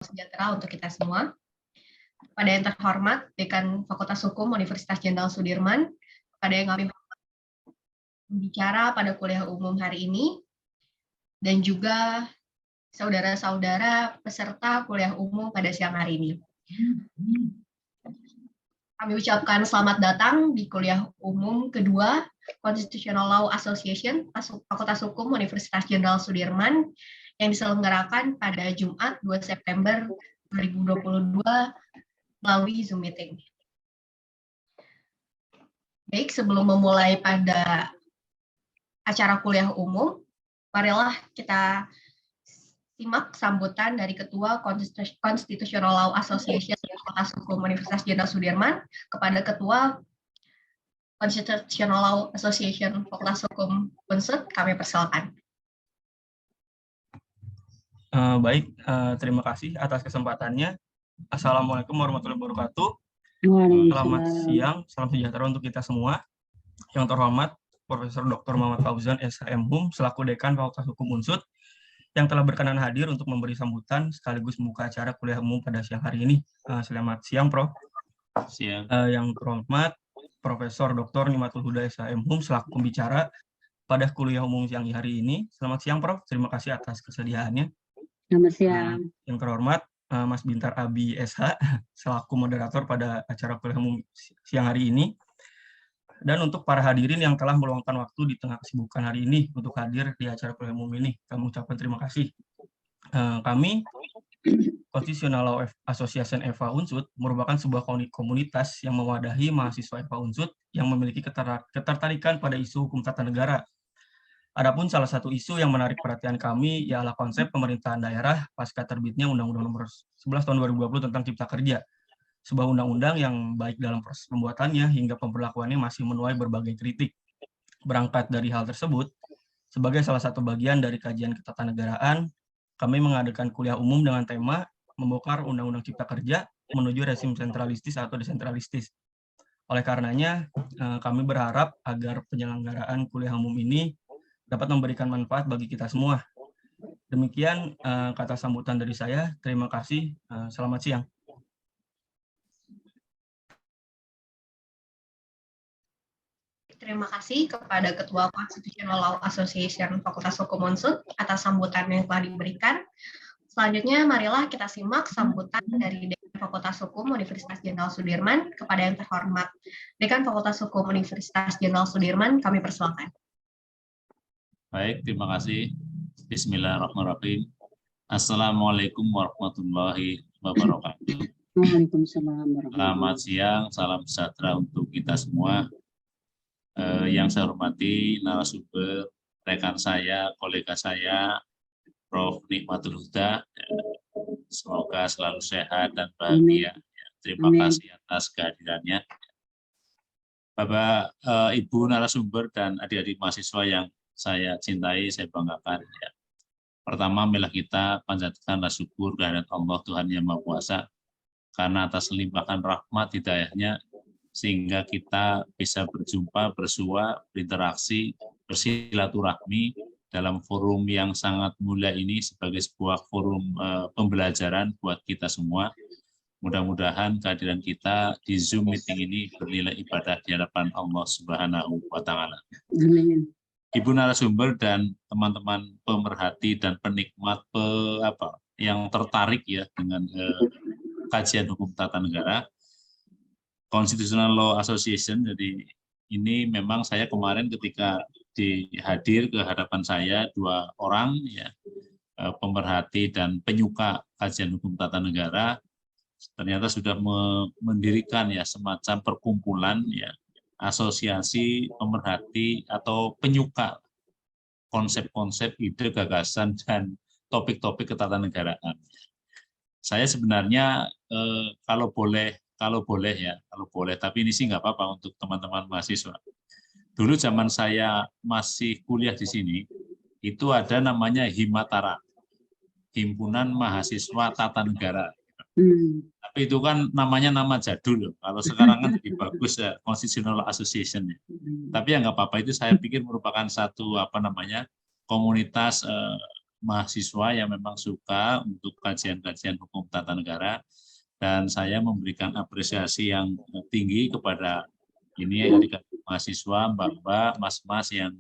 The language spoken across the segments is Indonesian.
Sejahtera untuk kita semua. Kepada yang terhormat Dekan Fakultas Hukum Universitas Jenderal Sudirman, kepada yang kami bicara pada kuliah umum hari ini, dan juga saudara-saudara peserta kuliah umum pada siang hari ini. Kami ucapkan selamat datang di kuliah umum kedua Constitutional Law Association Fakultas Hukum Universitas Jenderal Sudirman yang diselenggarakan pada Jumat 2 September 2022 melalui Zoom meeting. Baik, sebelum memulai pada acara kuliah umum, marilah kita simak sambutan dari Ketua Constitutional Law Association Fakultas Hukum Universitas Jenderal Sudirman kepada Ketua Constitutional Law Association Fakultas Hukum Unsud. Kami persilakan. Baik, terima kasih atas kesempatannya. Assalamualaikum warahmatullahi wabarakatuh. Selamat siang, salam sejahtera untuk kita semua. Yang terhormat Profesor Dr. Muhammad Fauzan, SHM selaku Dekan Fakultas Hukum Unsud yang telah berkenan hadir untuk memberi sambutan sekaligus membuka acara kuliah umum pada siang hari ini. Selamat siang, Prof. Siang. Yang terhormat Profesor Dr. Nimatul Huda, SHM selaku pembicara pada kuliah umum siang hari ini. Selamat siang, Prof. Terima kasih atas kesediaannya. Selamat siang. Yang terhormat Mas Bintar Abi SH selaku moderator pada acara kuliah umum siang hari ini. Dan untuk para hadirin yang telah meluangkan waktu di tengah kesibukan hari ini untuk hadir di acara kuliah umum ini, kami ucapkan terima kasih. Kami, Constitutional Law Association EVA Unsud, merupakan sebuah komunitas yang mewadahi mahasiswa EVA Unsud yang memiliki ketertarikan pada isu hukum tata negara. Adapun salah satu isu yang menarik perhatian kami ialah konsep pemerintahan daerah pasca terbitnya Undang-Undang Nomor 11 Tahun 2020 tentang Cipta Kerja. Sebuah undang-undang yang baik dalam proses pembuatannya hingga pemberlakuannya masih menuai berbagai kritik. Berangkat dari hal tersebut, sebagai salah satu bagian dari kajian ketatanegaraan, kami mengadakan kuliah umum dengan tema membongkar Undang-Undang Cipta Kerja menuju rezim sentralistis atau desentralistis. Oleh karenanya, kami berharap agar penyelenggaraan kuliah umum ini dapat memberikan manfaat bagi kita semua. Demikian kata sambutan dari saya. Terima kasih. Selamat siang. Terima kasih kepada Ketua Constitutional Law Association Fakultas Hukum Unsud atas sambutan yang telah diberikan. Selanjutnya, marilah kita simak sambutan dari Dekan Fakultas Hukum Universitas Jenderal Sudirman kepada yang terhormat Dekan Fakultas Hukum Universitas Jenderal Sudirman. Kami persilakan. Baik, terima kasih. Bismillahirrahmanirrahim. Assalamualaikum warahmatullahi wabarakatuh. Waalaikumsalam warahmatullahi wabarakatuh. Selamat siang, salam sejahtera untuk kita semua. Yang saya hormati narasumber, rekan saya, kolega saya, Prof. Nikmatul Huda. Semoga selalu sehat dan bahagia. Terima kasih atas kehadirannya. Bapak, Ibu narasumber dan adik-adik mahasiswa yang saya cintai, saya banggakan. Ya. Pertama, marilah kita panjatkanlah syukur kehadirat Allah Tuhan Yang Maha Kuasa karena atas limpahan rahmat hidayahnya sehingga kita bisa berjumpa, bersua, berinteraksi, bersilaturahmi dalam forum yang sangat mulia ini sebagai sebuah forum pembelajaran buat kita semua. Mudah-mudahan kehadiran kita di Zoom meeting ini bernilai ibadah di hadapan Allah Subhanahu wa Ta'ala. Ibu narasumber dan teman-teman pemerhati dan penikmat yang tertarik ya dengan kajian hukum tata negara, Constitutional Law Association. Jadi ini memang saya kemarin ketika dihadir ke hadapan saya 2 orang ya, pemerhati dan penyuka kajian hukum tata negara, ternyata sudah mendirikan ya semacam perkumpulan ya, asosiasi pemerhati atau penyuka konsep-konsep, ide, gagasan dan topik-topik ketatanegaraan. Saya sebenarnya kalau boleh, tapi ini sih nggak apa-apa untuk teman-teman mahasiswa. Dulu zaman saya masih kuliah di sini, itu ada namanya Himatara, Himpunan Mahasiswa Tata Negara. Tapi itu kan namanya nama jadul. Kalau sekarang kan lebih bagus ya, Constitutional Association. Tapi ya nggak apa-apa, itu saya pikir merupakan satu komunitas mahasiswa yang memang suka untuk kajian-kajian hukum tata negara, dan saya memberikan apresiasi yang tinggi kepada ini adik-adik mahasiswa, mbak-mbak, mas-mas yang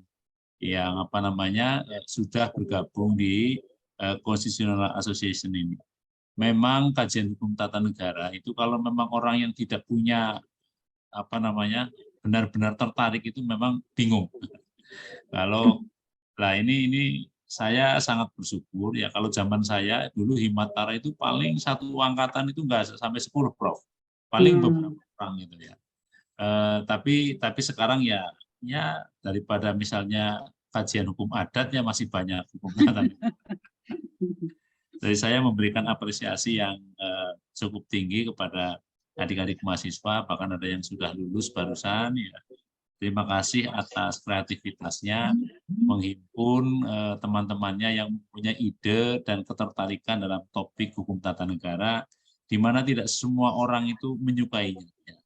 apa namanya sudah bergabung di Constitutional Association ini. Memang kajian hukum tata negara itu kalau memang orang yang tidak punya apa namanya benar-benar tertarik itu memang bingung. Kalau lah ini saya sangat bersyukur ya, kalau zaman saya dulu Himatara itu paling satu angkatan itu enggak sampai 10 Prof. Paling beberapa orang gitu ya. Tapi sekarang ya daripada misalnya kajian hukum adat ya masih banyak hukum tata negara. Jadi saya memberikan apresiasi yang cukup tinggi kepada adik-adik mahasiswa, bahkan ada yang sudah lulus barusan. Ya. Terima kasih atas kreativitasnya menghimpun teman-temannya yang mempunyai ide dan ketertarikan dalam topik hukum tata negara, di mana tidak semua orang itu menyukainya. Ya.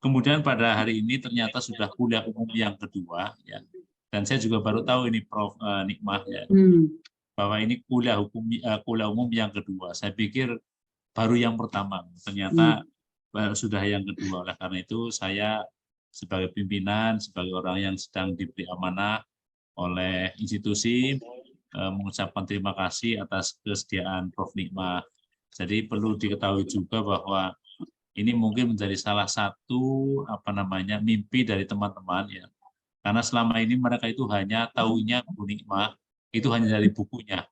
Kemudian pada hari ini ternyata sudah kuliah umum yang kedua, ya. Dan saya juga baru tahu ini Prof. Nikmah ya. Bahwa ini kuliah umum yang kedua. Saya pikir baru yang pertama, ternyata sudah yang kedua. Oleh karena itu saya sebagai pimpinan, sebagai orang yang sedang diberi amanah oleh institusi, mengucapkan terima kasih atas kesediaan Prof. Nikmah. Jadi perlu diketahui juga bahwa ini mungkin menjadi salah satu mimpi dari teman-teman ya. Karena selama ini mereka itu hanya tahunya Bu Nikmah itu hanya dari bukunya,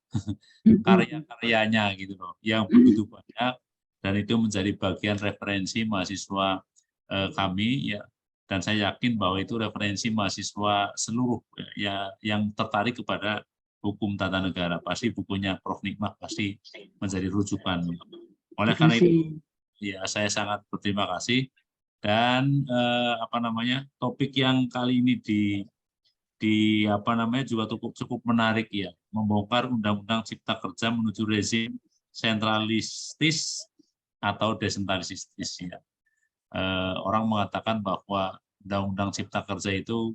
karya-karyanya gitu loh, yang begitu banyak, dan itu menjadi bagian referensi mahasiswa kami ya, dan saya yakin bahwa itu referensi mahasiswa seluruh ya yang tertarik kepada hukum tata negara, pasti bukunya Prof. Nikmah pasti menjadi rujukan. Oleh karena itu ya saya sangat berterima kasih, dan topik yang kali ini juga cukup menarik ya, membongkar Undang-Undang Cipta Kerja menuju rezim sentralistis atau desentralistis ya. Orang mengatakan bahwa Undang-Undang Cipta Kerja itu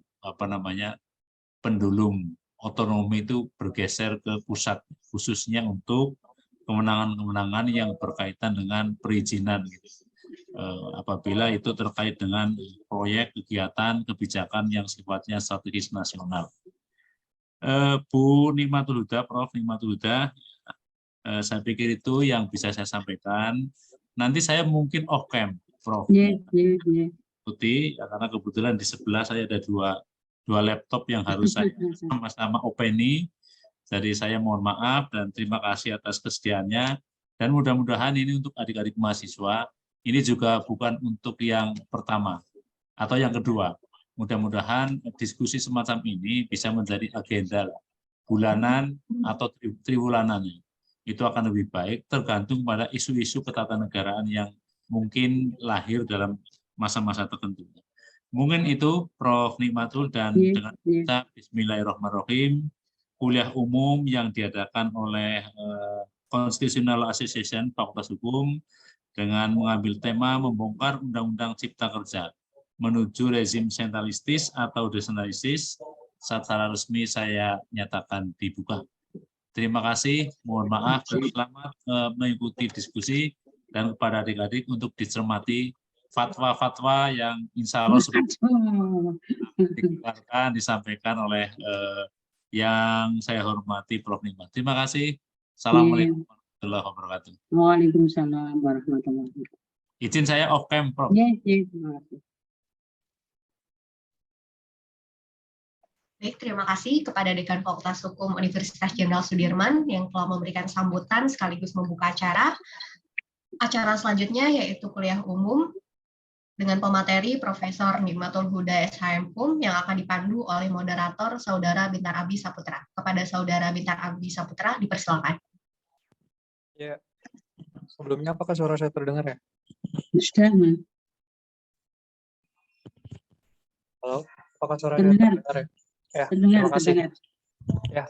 pendulum otonomi itu bergeser ke pusat, khususnya untuk kemenangan-kemenangan yang berkaitan dengan perizinan gitu. Apabila itu terkait dengan proyek, kegiatan, kebijakan yang sifatnya strategis nasional. Bu Nikmatul Huda, Prof. Nikmatul Huda, saya pikir itu yang bisa saya sampaikan. Nanti saya mungkin off cam, Prof. Putih, karena kebetulan di sebelah saya ada dua laptop yang harus saya sama-sama openi. Jadi saya mohon maaf dan terima kasih atas kesediaannya. Dan mudah-mudahan ini untuk adik-adik mahasiswa, ini juga bukan untuk yang pertama atau yang kedua. Mudah-mudahan diskusi semacam ini bisa menjadi agenda bulanan atau triwulanan. Itu akan lebih baik, tergantung pada isu-isu ketatanegaraan yang mungkin lahir dalam masa-masa tertentu. Mungkin itu Prof. Nikmatul, dan dengan kita Bismillahirrahmanirrahim, kuliah umum yang diadakan oleh Constitutional Association Fakultas Hukum dengan mengambil tema membongkar Undang-Undang Cipta Kerja menuju rezim sentralistis atau desentralistis, secara resmi saya nyatakan dibuka. Terima kasih, mohon maaf, dan selamat mengikuti diskusi, dan kepada adik-adik untuk dicermati fatwa-fatwa yang insya Allah sudah dikeluarkan, disampaikan oleh yang saya hormati Prof. Nikmah. Terima kasih. Assalamualaikum warahmatullahi wabarakatuh. Waalaikumsalam warahmatullahi wabarakatuh. Izin saya off cam, Prof. Baik, terima kasih kepada Dekan Fakultas Hukum Universitas Jenderal Sudirman yang telah memberikan sambutan sekaligus membuka acara. Acara selanjutnya yaitu kuliah umum dengan pemateri Profesor Nikmatul Huda SHM yang akan dipandu oleh moderator Saudara Bintar Abi Saputra. Kepada Saudara Bintar Abi Saputra, dipersilakan. Ya, sebelumnya apakah suara saya terdengar ya? Sudah, Halo, apakah suara saya terdengar? terdengar ya? Ya, Terdengar, terima kasih. terdengar. Ya,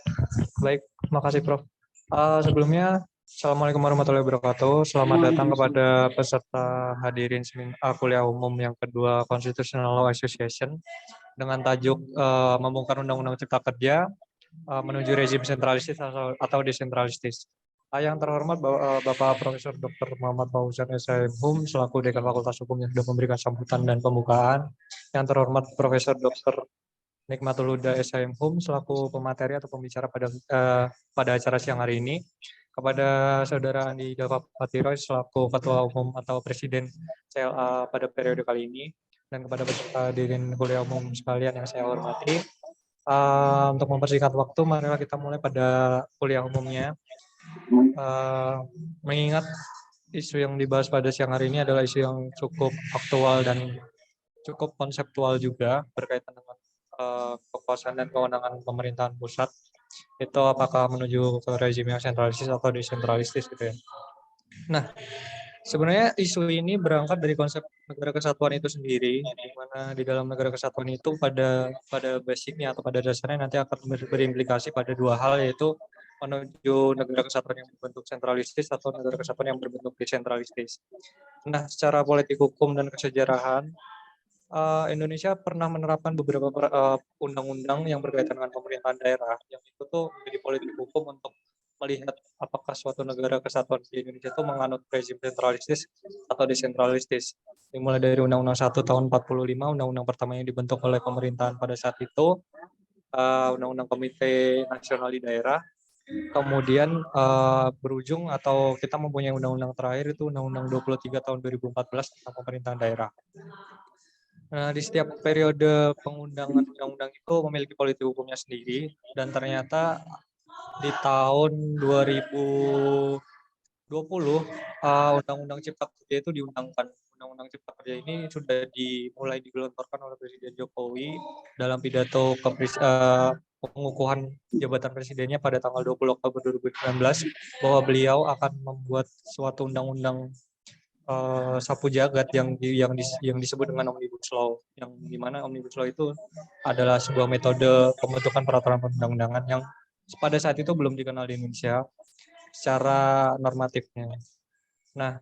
baik, terima kasih Prof. Sebelumnya, Assalamualaikum warahmatullahi wabarakatuh. Selamat datang kepada peserta hadirin kuliah umum yang kedua Constitutional Law Association dengan tajuk membongkar Undang-Undang Cipta Kerja menuju rezim sentralistis atau desentralistis. Yang terhormat Bapak Profesor Dr. Muhammad Fauzan SIMHUM selaku Dekan Fakultas Hukum yang sudah memberikan sambutan dan pembukaan. Yang terhormat Profesor Dr. Nikmatul Huda SIMHUM selaku pemateri atau pembicara pada acara siang hari ini. Kepada Saudara Andi Dava Patiroy selaku Ketua Umum atau Presiden CLA pada periode kali ini, dan kepada peserta hadirin kuliah umum sekalian yang saya hormati. Untuk mempersingkat waktu, marilah kita mulai pada kuliah umumnya. Mengingat isu yang dibahas pada siang hari ini adalah isu yang cukup aktual dan cukup konseptual juga berkaitan dengan kekuasaan dan kewenangan pemerintahan pusat, itu apakah menuju ke rezim yang sentralistis atau desentralistis gitu ya. Nah, sebenarnya isu ini berangkat dari konsep negara kesatuan itu sendiri, di mana di dalam negara kesatuan itu pada basicnya atau pada dasarnya nanti akan berimplikasi pada dua hal, yaitu menuju negara kesatuan yang berbentuk sentralistis atau negara kesatuan yang berbentuk desentralistis. Nah, secara politik hukum dan kesejarahan, Indonesia pernah menerapkan beberapa undang-undang yang berkaitan dengan pemerintahan daerah, yang itu tuh menjadi politik hukum untuk melihat apakah suatu negara kesatuan di Indonesia itu menganut rezim sentralistis atau desentralistis. Dimulai dari Undang-Undang 1 tahun 45, undang-undang pertama yang dibentuk oleh pemerintahan pada saat itu, Undang-Undang Komite Nasional di Daerah, kemudian berujung atau kita mempunyai undang-undang terakhir itu Undang-Undang 23 tahun 2014 tentang pemerintahan daerah. Nah, di setiap periode pengundangan undang-undang itu memiliki politik hukumnya sendiri, dan ternyata di tahun 2020 Undang-Undang Cipta Kerja itu diundangkan. Undang-Undang Cipta Kerja ini sudah dimulai digelontorkan oleh Presiden Jokowi dalam pidato pengukuhan jabatan presidennya pada tanggal 20 Oktober 2019, bahwa beliau akan membuat suatu undang-undang sapu jagat yang disebut dengan Omnibus Law, yang dimana Omnibus Law itu adalah sebuah metode pembentukan peraturan perundang-undangan yang pada saat itu belum dikenal di Indonesia secara normatifnya. Nah,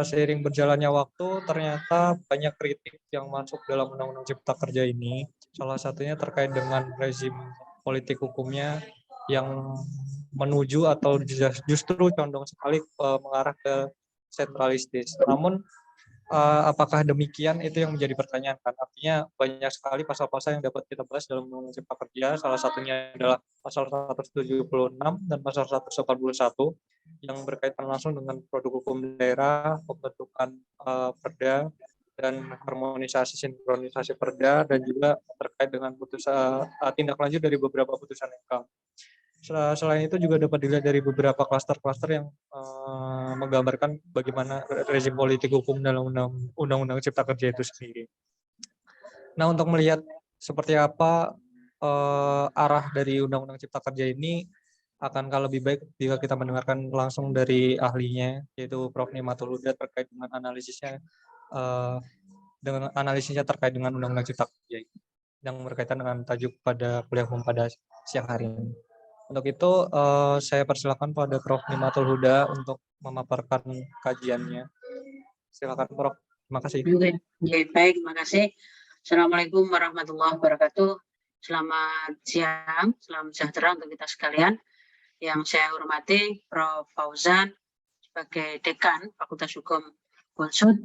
seiring berjalannya waktu ternyata banyak kritik yang masuk dalam Undang-Undang Cipta Kerja ini, salah satunya terkait dengan rezim politik hukumnya yang menuju atau justru condong sekali mengarah ke sentralistis. Namun apakah demikian, itu yang menjadi pertanyaan kan. Artinya banyak sekali pasal-pasal yang dapat kita bahas dalam Undang-Undang Cipta Kerja. Salah satunya adalah pasal 176 dan pasal 181 yang berkaitan langsung dengan produk hukum daerah, pembentukan perda dan harmonisasi sinkronisasi perda, dan juga terkait dengan putusan tindak lanjut dari beberapa putusan MK. Selain itu juga dapat dilihat dari beberapa klaster-klaster yang menggambarkan bagaimana rezim politik hukum dalam Undang-Undang Cipta Kerja itu sendiri. Nah, untuk melihat seperti apa arah dari Undang-Undang Cipta Kerja ini, akankah lebih baik jika kita mendengarkan langsung dari ahlinya, yaitu Prof. Nikmatul Huda, terkait dengan analisisnya terkait dengan Undang-Undang Cipta Kerja yang berkaitan dengan tajuk pada kuliah umum pada siang hari ini. Untuk itu, saya persilakan pada Prof. Nikmatul Huda untuk memaparkan kajiannya. Silakan, Prof. Terima kasih. Oke, baik, terima kasih. Assalamualaikum warahmatullahi wabarakatuh. Selamat siang, salam sejahtera untuk kita sekalian. Yang saya hormati Prof. Fauzan sebagai Dekan Fakultas Hukum Unsud,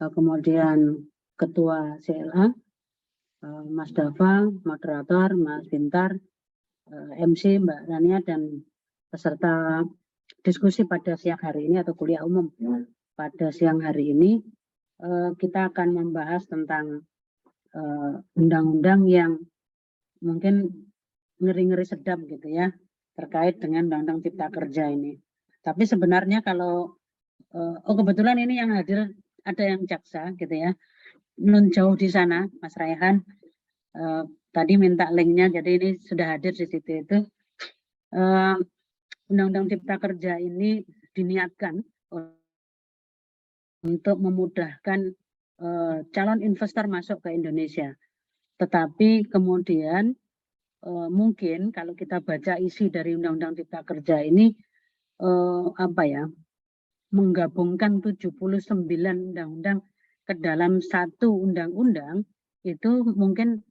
kemudian Ketua CLA, Mas Dava, moderator, Mas Bintar, MC Mbak Rania, dan peserta diskusi pada siang hari ini atau kuliah umum pada siang hari ini. Kita akan membahas tentang undang-undang yang mungkin ngeri-ngeri sedap gitu ya, terkait dengan Undang-Undang Cipta Kerja ini. Tapi sebenarnya kalau kebetulan ini yang hadir ada yang jaksa gitu ya, nun jauh di sana, Mas Raihan. Tadi minta linknya, jadi ini sudah hadir di situ itu. Undang-Undang Cipta Kerja ini diniatkan untuk memudahkan calon investor masuk ke Indonesia. Tetapi kemudian mungkin kalau kita baca isi dari Undang-Undang Cipta Kerja ini, menggabungkan 79 undang-undang ke dalam satu undang-undang, itu mungkin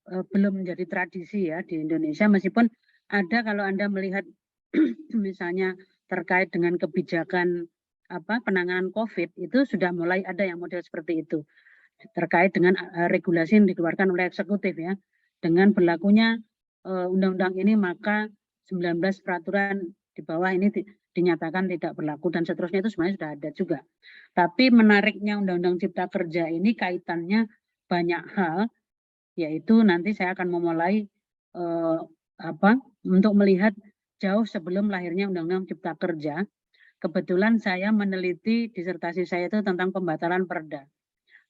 belum menjadi tradisi ya di Indonesia, meskipun ada kalau Anda melihat misalnya terkait dengan kebijakan penanganan COVID, itu sudah mulai ada yang model seperti itu terkait dengan regulasi yang dikeluarkan oleh eksekutif ya. Dengan berlakunya undang-undang ini maka 19 peraturan di bawah ini dinyatakan tidak berlaku dan seterusnya, itu sebenarnya sudah ada juga. Tapi menariknya Undang-Undang Cipta Kerja ini kaitannya banyak hal, yaitu nanti saya akan memulai untuk melihat jauh sebelum lahirnya Undang-Undang Cipta Kerja. Kebetulan saya meneliti disertasi saya itu tentang pembatalan perda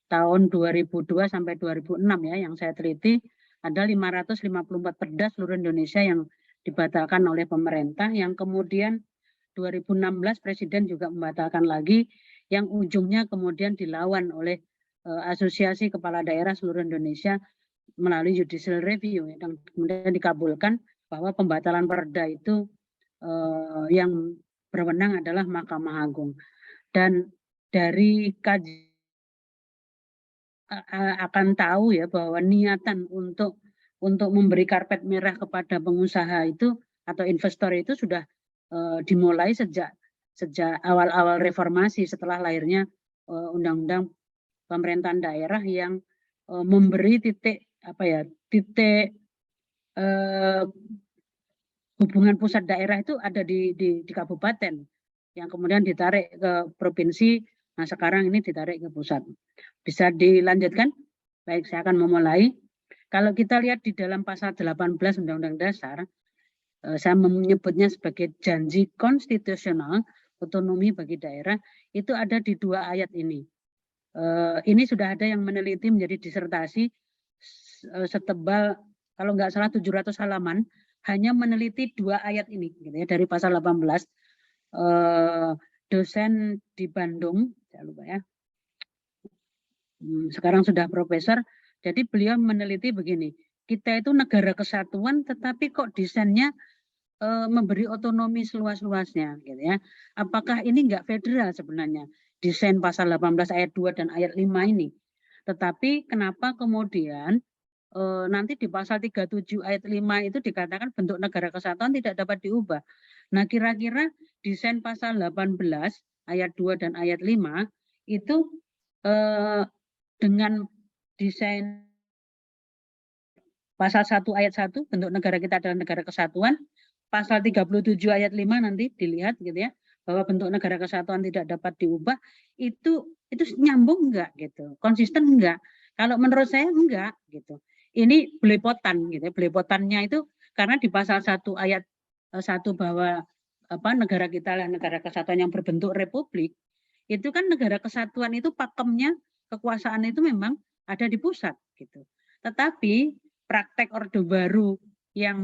tahun 2002 sampai 2006 ya, yang saya teliti ada 554 perda seluruh Indonesia yang dibatalkan oleh pemerintah, yang kemudian 2016 Presiden juga membatalkan lagi, yang ujungnya kemudian dilawan oleh Asosiasi Kepala Daerah seluruh Indonesia melalui judicial review, dan kemudian dikabulkan bahwa pembatalan perda itu yang berwenang adalah Mahkamah Agung. Dan dari kajian akan tahu ya bahwa niatan untuk memberi karpet merah kepada pengusaha itu atau investor itu sudah dimulai sejak awal-awal reformasi setelah lahirnya undang-undang pemerintahan daerah yang memberi titik hubungan pusat daerah itu ada di kabupaten, yang kemudian ditarik ke provinsi. Nah, sekarang ini ditarik ke pusat. Bisa dilanjutkan? Baik, saya akan memulai. Kalau kita lihat di dalam pasal 18 Undang-Undang Dasar, saya menyebutnya sebagai janji konstitusional otonomi bagi daerah, itu ada di 2 ayat ini. Ini sudah ada yang meneliti menjadi disertasi setebal kalau nggak salah 700 halaman, hanya meneliti 2 ayat ini gitu ya, dari pasal 18. Dosen di Bandung, jangan lupa ya, sekarang sudah profesor, jadi beliau meneliti begini, kita itu negara kesatuan tetapi kok desainnya memberi otonomi seluas-luasnya gitu ya. Apakah ini enggak federal sebenarnya desain pasal 18 ayat 2 dan ayat 5 ini? Tetapi kenapa kemudian nanti di pasal 37 ayat 5 itu dikatakan bentuk negara kesatuan tidak dapat diubah. Nah, kira-kira desain pasal 18 ayat 2 dan ayat 5 itu dengan desain pasal 1 ayat 1 bentuk negara kita adalah negara kesatuan, pasal 37 ayat 5 nanti dilihat gitu ya, bahwa bentuk negara kesatuan tidak dapat diubah, itu nyambung enggak gitu, konsisten enggak? Kalau menurut saya enggak gitu. Ini belepotan gitu ya. Belepotannya itu karena di pasal 1 ayat 1 bahwa negara kita adalah negara kesatuan yang berbentuk republik, itu kan negara kesatuan itu pakemnya kekuasaan itu memang ada di pusat gitu. Tetapi praktek Orde Baru yang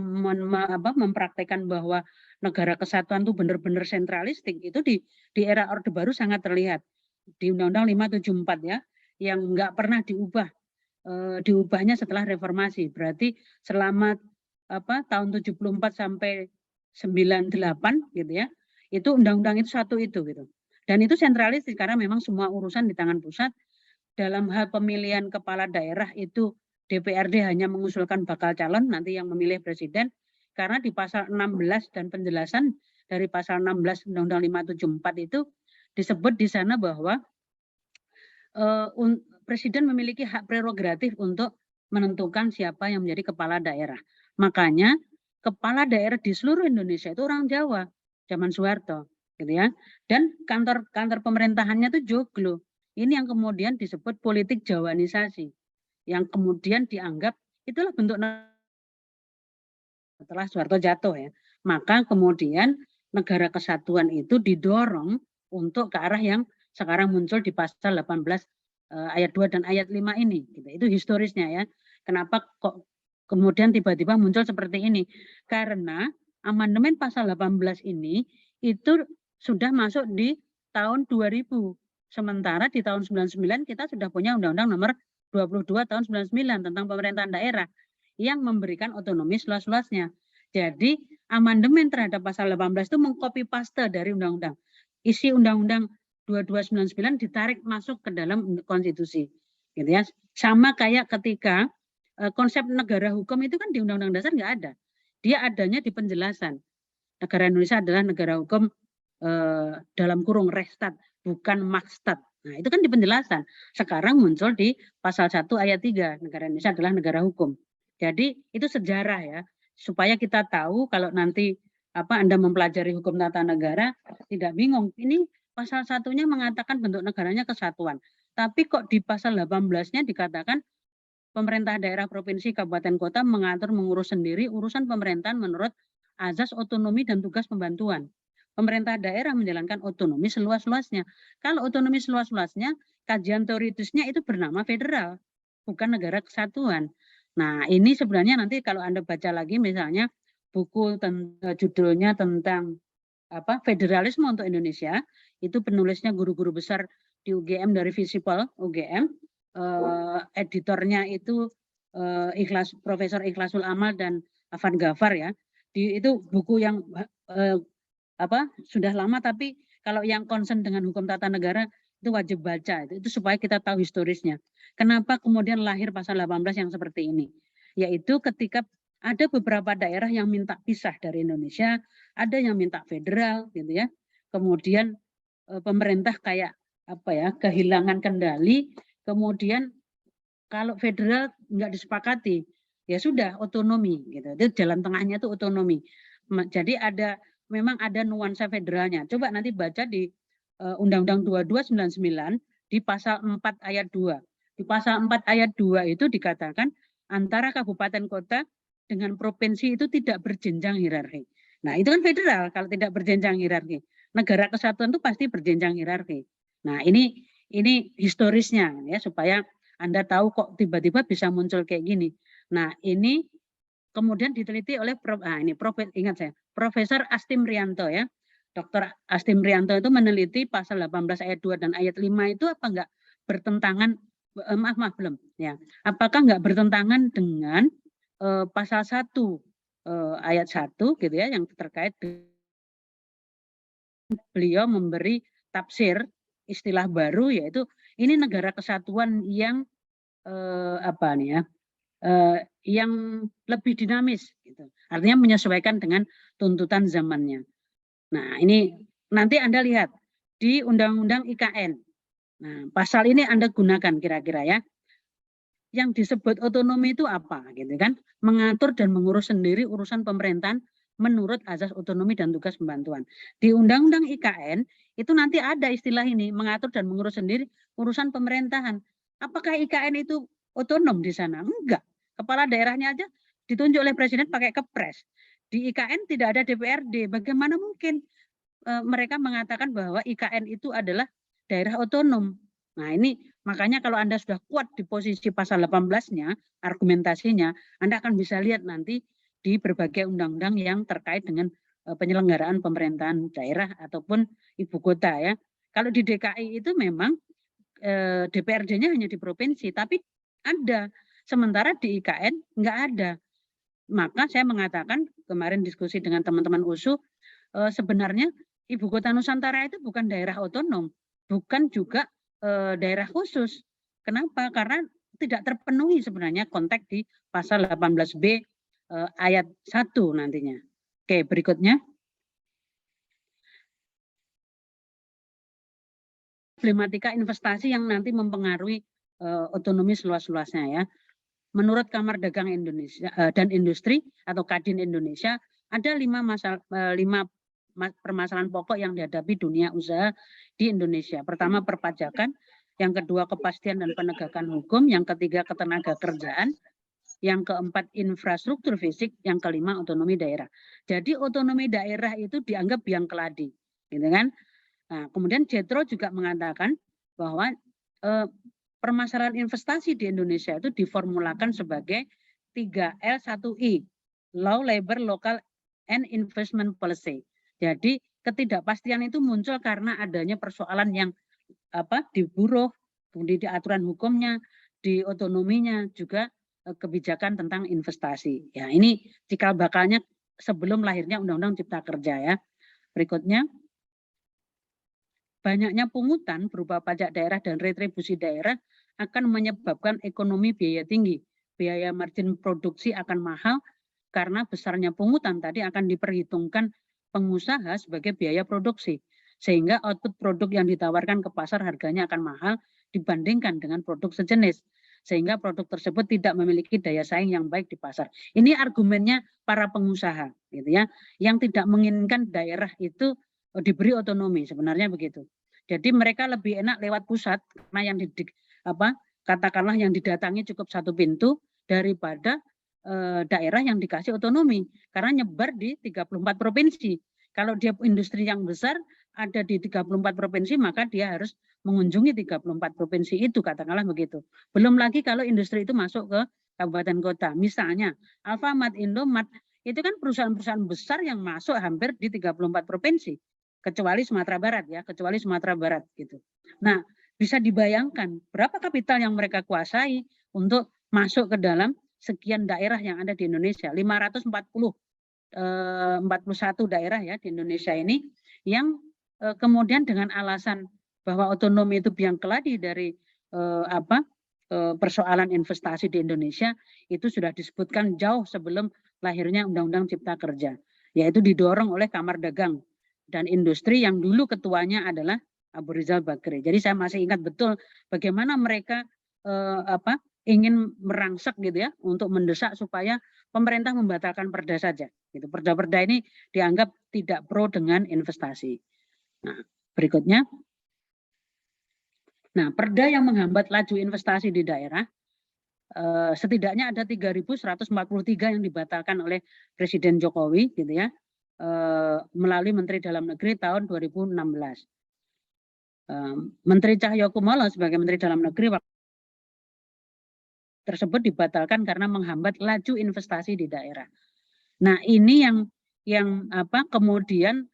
mempraktekkan bahwa negara kesatuan itu benar-benar sentralistik itu di era Orde Baru sangat terlihat di Undang-Undang 574 ya, yang enggak pernah diubah. Diubahnya setelah reformasi, berarti selama tahun 74 sampai 98 gitu ya, itu undang-undang itu satu itu gitu, dan itu sentralistis karena memang semua urusan di tangan pusat. Dalam hal pemilihan kepala daerah itu DPRD hanya mengusulkan bakal calon nanti yang memilih presiden, karena di pasal 16 dan penjelasan dari pasal 16 Undang-Undang 574 itu disebut di sana bahwa Presiden memiliki hak prerogatif untuk menentukan siapa yang menjadi kepala daerah. Makanya kepala daerah di seluruh Indonesia itu orang Jawa, zaman Soeharto, gitu ya. Dan kantor pemerintahannya itu joglo. Ini yang kemudian disebut politik Jawanisasi, yang kemudian dianggap itulah bentuk setelah Soeharto jatuh ya. Maka kemudian negara kesatuan itu didorong untuk ke arah yang sekarang muncul di pasal 18 ayat 2 dan ayat 5 ini. Itu historisnya ya. Kenapa kok kemudian tiba-tiba muncul seperti ini? Karena amandemen pasal 18 ini itu sudah masuk di tahun 2000. Sementara di tahun 99 kita sudah punya Undang-Undang nomor 22 tahun 99 tentang pemerintahan daerah yang memberikan otonomi seluas-luasnya. Jadi amandemen terhadap pasal 18 itu mengcopy paste dari undang-undang. Isi Undang-Undang 2299 ditarik masuk ke dalam konstitusi, gitu ya. Sama kayak ketika konsep negara hukum itu kan di Undang-Undang Dasar nggak ada. Dia adanya di penjelasan. Negara Indonesia adalah negara hukum dalam kurung restat, bukan makstat. Nah, itu kan di penjelasan. Sekarang muncul di pasal 1 ayat 3, negara Indonesia adalah negara hukum. Jadi itu sejarah ya, supaya kita tahu kalau nanti Anda mempelajari hukum tata negara tidak bingung. Ini pasal 1-nya mengatakan bentuk negaranya kesatuan. Tapi kok di pasal 18-nya dikatakan pemerintah daerah, provinsi, kabupaten, kota mengatur, mengurus sendiri urusan pemerintahan menurut azas otonomi dan tugas pembantuan. Pemerintah daerah menjalankan otonomi seluas-luasnya. Kalau otonomi seluas-luasnya, kajian teoritisnya itu bernama federal, bukan negara kesatuan. Nah, ini sebenarnya nanti kalau Anda baca lagi misalnya buku judulnya tentang federalisme untuk Indonesia, itu penulisnya guru-guru besar di UGM dari Visipol UGM. Editornya itu Profesor Ikhlasul Amal dan Afan Ghafar ya. Itu buku yang sudah lama, tapi kalau yang concern dengan hukum tata negara itu wajib baca itu supaya kita tahu historisnya. Kenapa kemudian lahir pasal 18 yang seperti ini? Yaitu ketika ada beberapa daerah yang minta pisah dari Indonesia, ada yang minta federal gitu ya. Kemudian pemerintah kayak kehilangan kendali. Kemudian kalau federal nggak disepakati, ya sudah otonomi gitu. Itu jalan tengahnya itu otonomi. Jadi memang ada nuansa federalnya. Coba nanti baca di Undang-Undang 2299 di pasal 4 ayat 2. Di pasal 4 ayat 2 itu dikatakan antara kabupaten kota dengan provinsi itu tidak berjenjang hierarki. Nah, itu kan federal kalau tidak berjenjang hierarki. Negara kesatuan itu pasti berjenjang hierarki. Nah, ini historisnya ya supaya Anda tahu kok tiba-tiba bisa muncul kayak gini. Nah, ini kemudian diteliti oleh Profesor Astim Rianto ya. Dr. Astim Rianto itu meneliti pasal 18 ayat 2 dan ayat 5 itu apa enggak bertentangan belum ya. Apakah enggak bertentangan dengan pasal 1 ayat 1 gitu ya yang terkait beliau memberi tafsir istilah baru yaitu ini negara kesatuan yang yang lebih dinamis gitu. Artinya menyesuaikan dengan tuntutan zamannya. Nah, ini nanti Anda lihat di Undang-Undang IKN. Nah, pasal ini Anda gunakan kira-kira ya. Yang disebut otonomi itu apa gitu kan? Mengatur dan mengurus sendiri urusan pemerintahan menurut azas otonomi dan tugas pembantuan. Di Undang-Undang IKN itu nanti ada istilah ini, mengatur dan mengurus sendiri urusan pemerintahan. Apakah IKN itu otonom di sana? Enggak. Kepala daerahnya aja ditunjuk oleh presiden pakai kepres. Di IKN tidak ada DPRD. Bagaimana mungkin mereka mengatakan bahwa IKN itu adalah daerah otonom? Nah, ini makanya kalau Anda sudah kuat di posisi pasal 18-nya, argumentasinya, Anda akan bisa lihat nanti di berbagai undang-undang yang terkait dengan penyelenggaraan pemerintahan daerah ataupun ibu kota ya. Kalau di DKI itu memang DPRD-nya hanya di provinsi, tapi ada. Sementara di IKN nggak ada. Maka saya mengatakan kemarin diskusi dengan teman-teman USU, sebenarnya ibu kota Nusantara itu bukan daerah otonom, bukan juga daerah khusus. Kenapa? Karena tidak terpenuhi sebenarnya konteks di pasal 18B ayat 1 nantinya. Oke, berikutnya. Problematika investasi yang nanti mempengaruhi otonomi seluas-luasnya ya. Menurut Kamar Dagang Indonesia dan Industri atau Kadin Indonesia, ada 5 permasalahan pokok yang dihadapi dunia usaha di Indonesia. Pertama, perpajakan. Yang kedua, kepastian dan penegakan hukum. Yang ketiga, ketenaga kerjaan. Yang keempat, infrastruktur fisik. Yang kelima, otonomi daerah. Jadi otonomi daerah itu dianggap biang keladi, gitu kan? Nah, kemudian Jetro juga mengatakan bahwa permasalahan investasi di Indonesia itu diformulakan sebagai 3L1I, Law, Labor, Local, and Investment Policy. Jadi ketidakpastian itu muncul karena adanya persoalan yang di buruh, di aturan hukumnya, di otonominya, juga kebijakan tentang investasi. Ya, ini cikal bakalnya sebelum lahirnya Undang-Undang Cipta Kerja ya. Berikutnya, banyaknya pungutan berupa pajak daerah dan retribusi daerah akan menyebabkan ekonomi biaya tinggi biaya margin produksi akan mahal karena besarnya pungutan tadi akan diperhitungkan pengusaha sebagai biaya produksi. Sehingga output produk yang ditawarkan ke pasar harganya akan mahal dibandingkan dengan produk sejenis. Sehingga produk tersebut tidak memiliki daya saing yang baik di pasar. Ini argumennya para pengusaha, gitu ya, yang tidak menginginkan daerah itu diberi otonomi, sebenarnya begitu. Jadi mereka lebih enak lewat pusat, karena yang katakanlah yang didatangi cukup satu pintu daripada daerah yang dikasih otonomi, karena nyebar di 34 provinsi. Kalau dia industri yang besar ada di 34 provinsi, maka dia harus mengunjungi 34 provinsi itu, katakanlah begitu. Belum lagi kalau industri itu masuk ke kabupaten kota. Misalnya Alfamart, Indomart, itu kan perusahaan-perusahaan besar yang masuk hampir di 34 provinsi, kecuali Sumatera Barat ya, kecuali Sumatera Barat gitu. Nah, bisa dibayangkan berapa kapital yang mereka kuasai untuk masuk ke dalam sekian daerah yang ada di Indonesia, 41 daerah ya di Indonesia ini, yang kemudian dengan alasan bahwa otonomi itu biang keladi dari persoalan investasi di Indonesia, itu sudah disebutkan jauh sebelum lahirnya Undang-Undang Cipta Kerja, yaitu didorong oleh Kamar Dagang dan Industri yang dulu ketuanya adalah Abu Rizal Bakri. Jadi saya masih ingat betul bagaimana mereka ingin merangsek gitu ya, untuk mendesak supaya pemerintah membatalkan perda saja. Gitu. Perda-perda ini dianggap tidak pro dengan investasi. Nah, berikutnya. Nah, perda yang menghambat laju investasi di daerah, setidaknya ada 3.143 yang dibatalkan oleh Presiden Jokowi, gitu ya, melalui Menteri Dalam Negeri tahun 2016. Menteri Cahyokumolo sebagai Menteri Dalam Negeri tersebut dibatalkan karena menghambat laju investasi di daerah. Nah, ini yang kemudian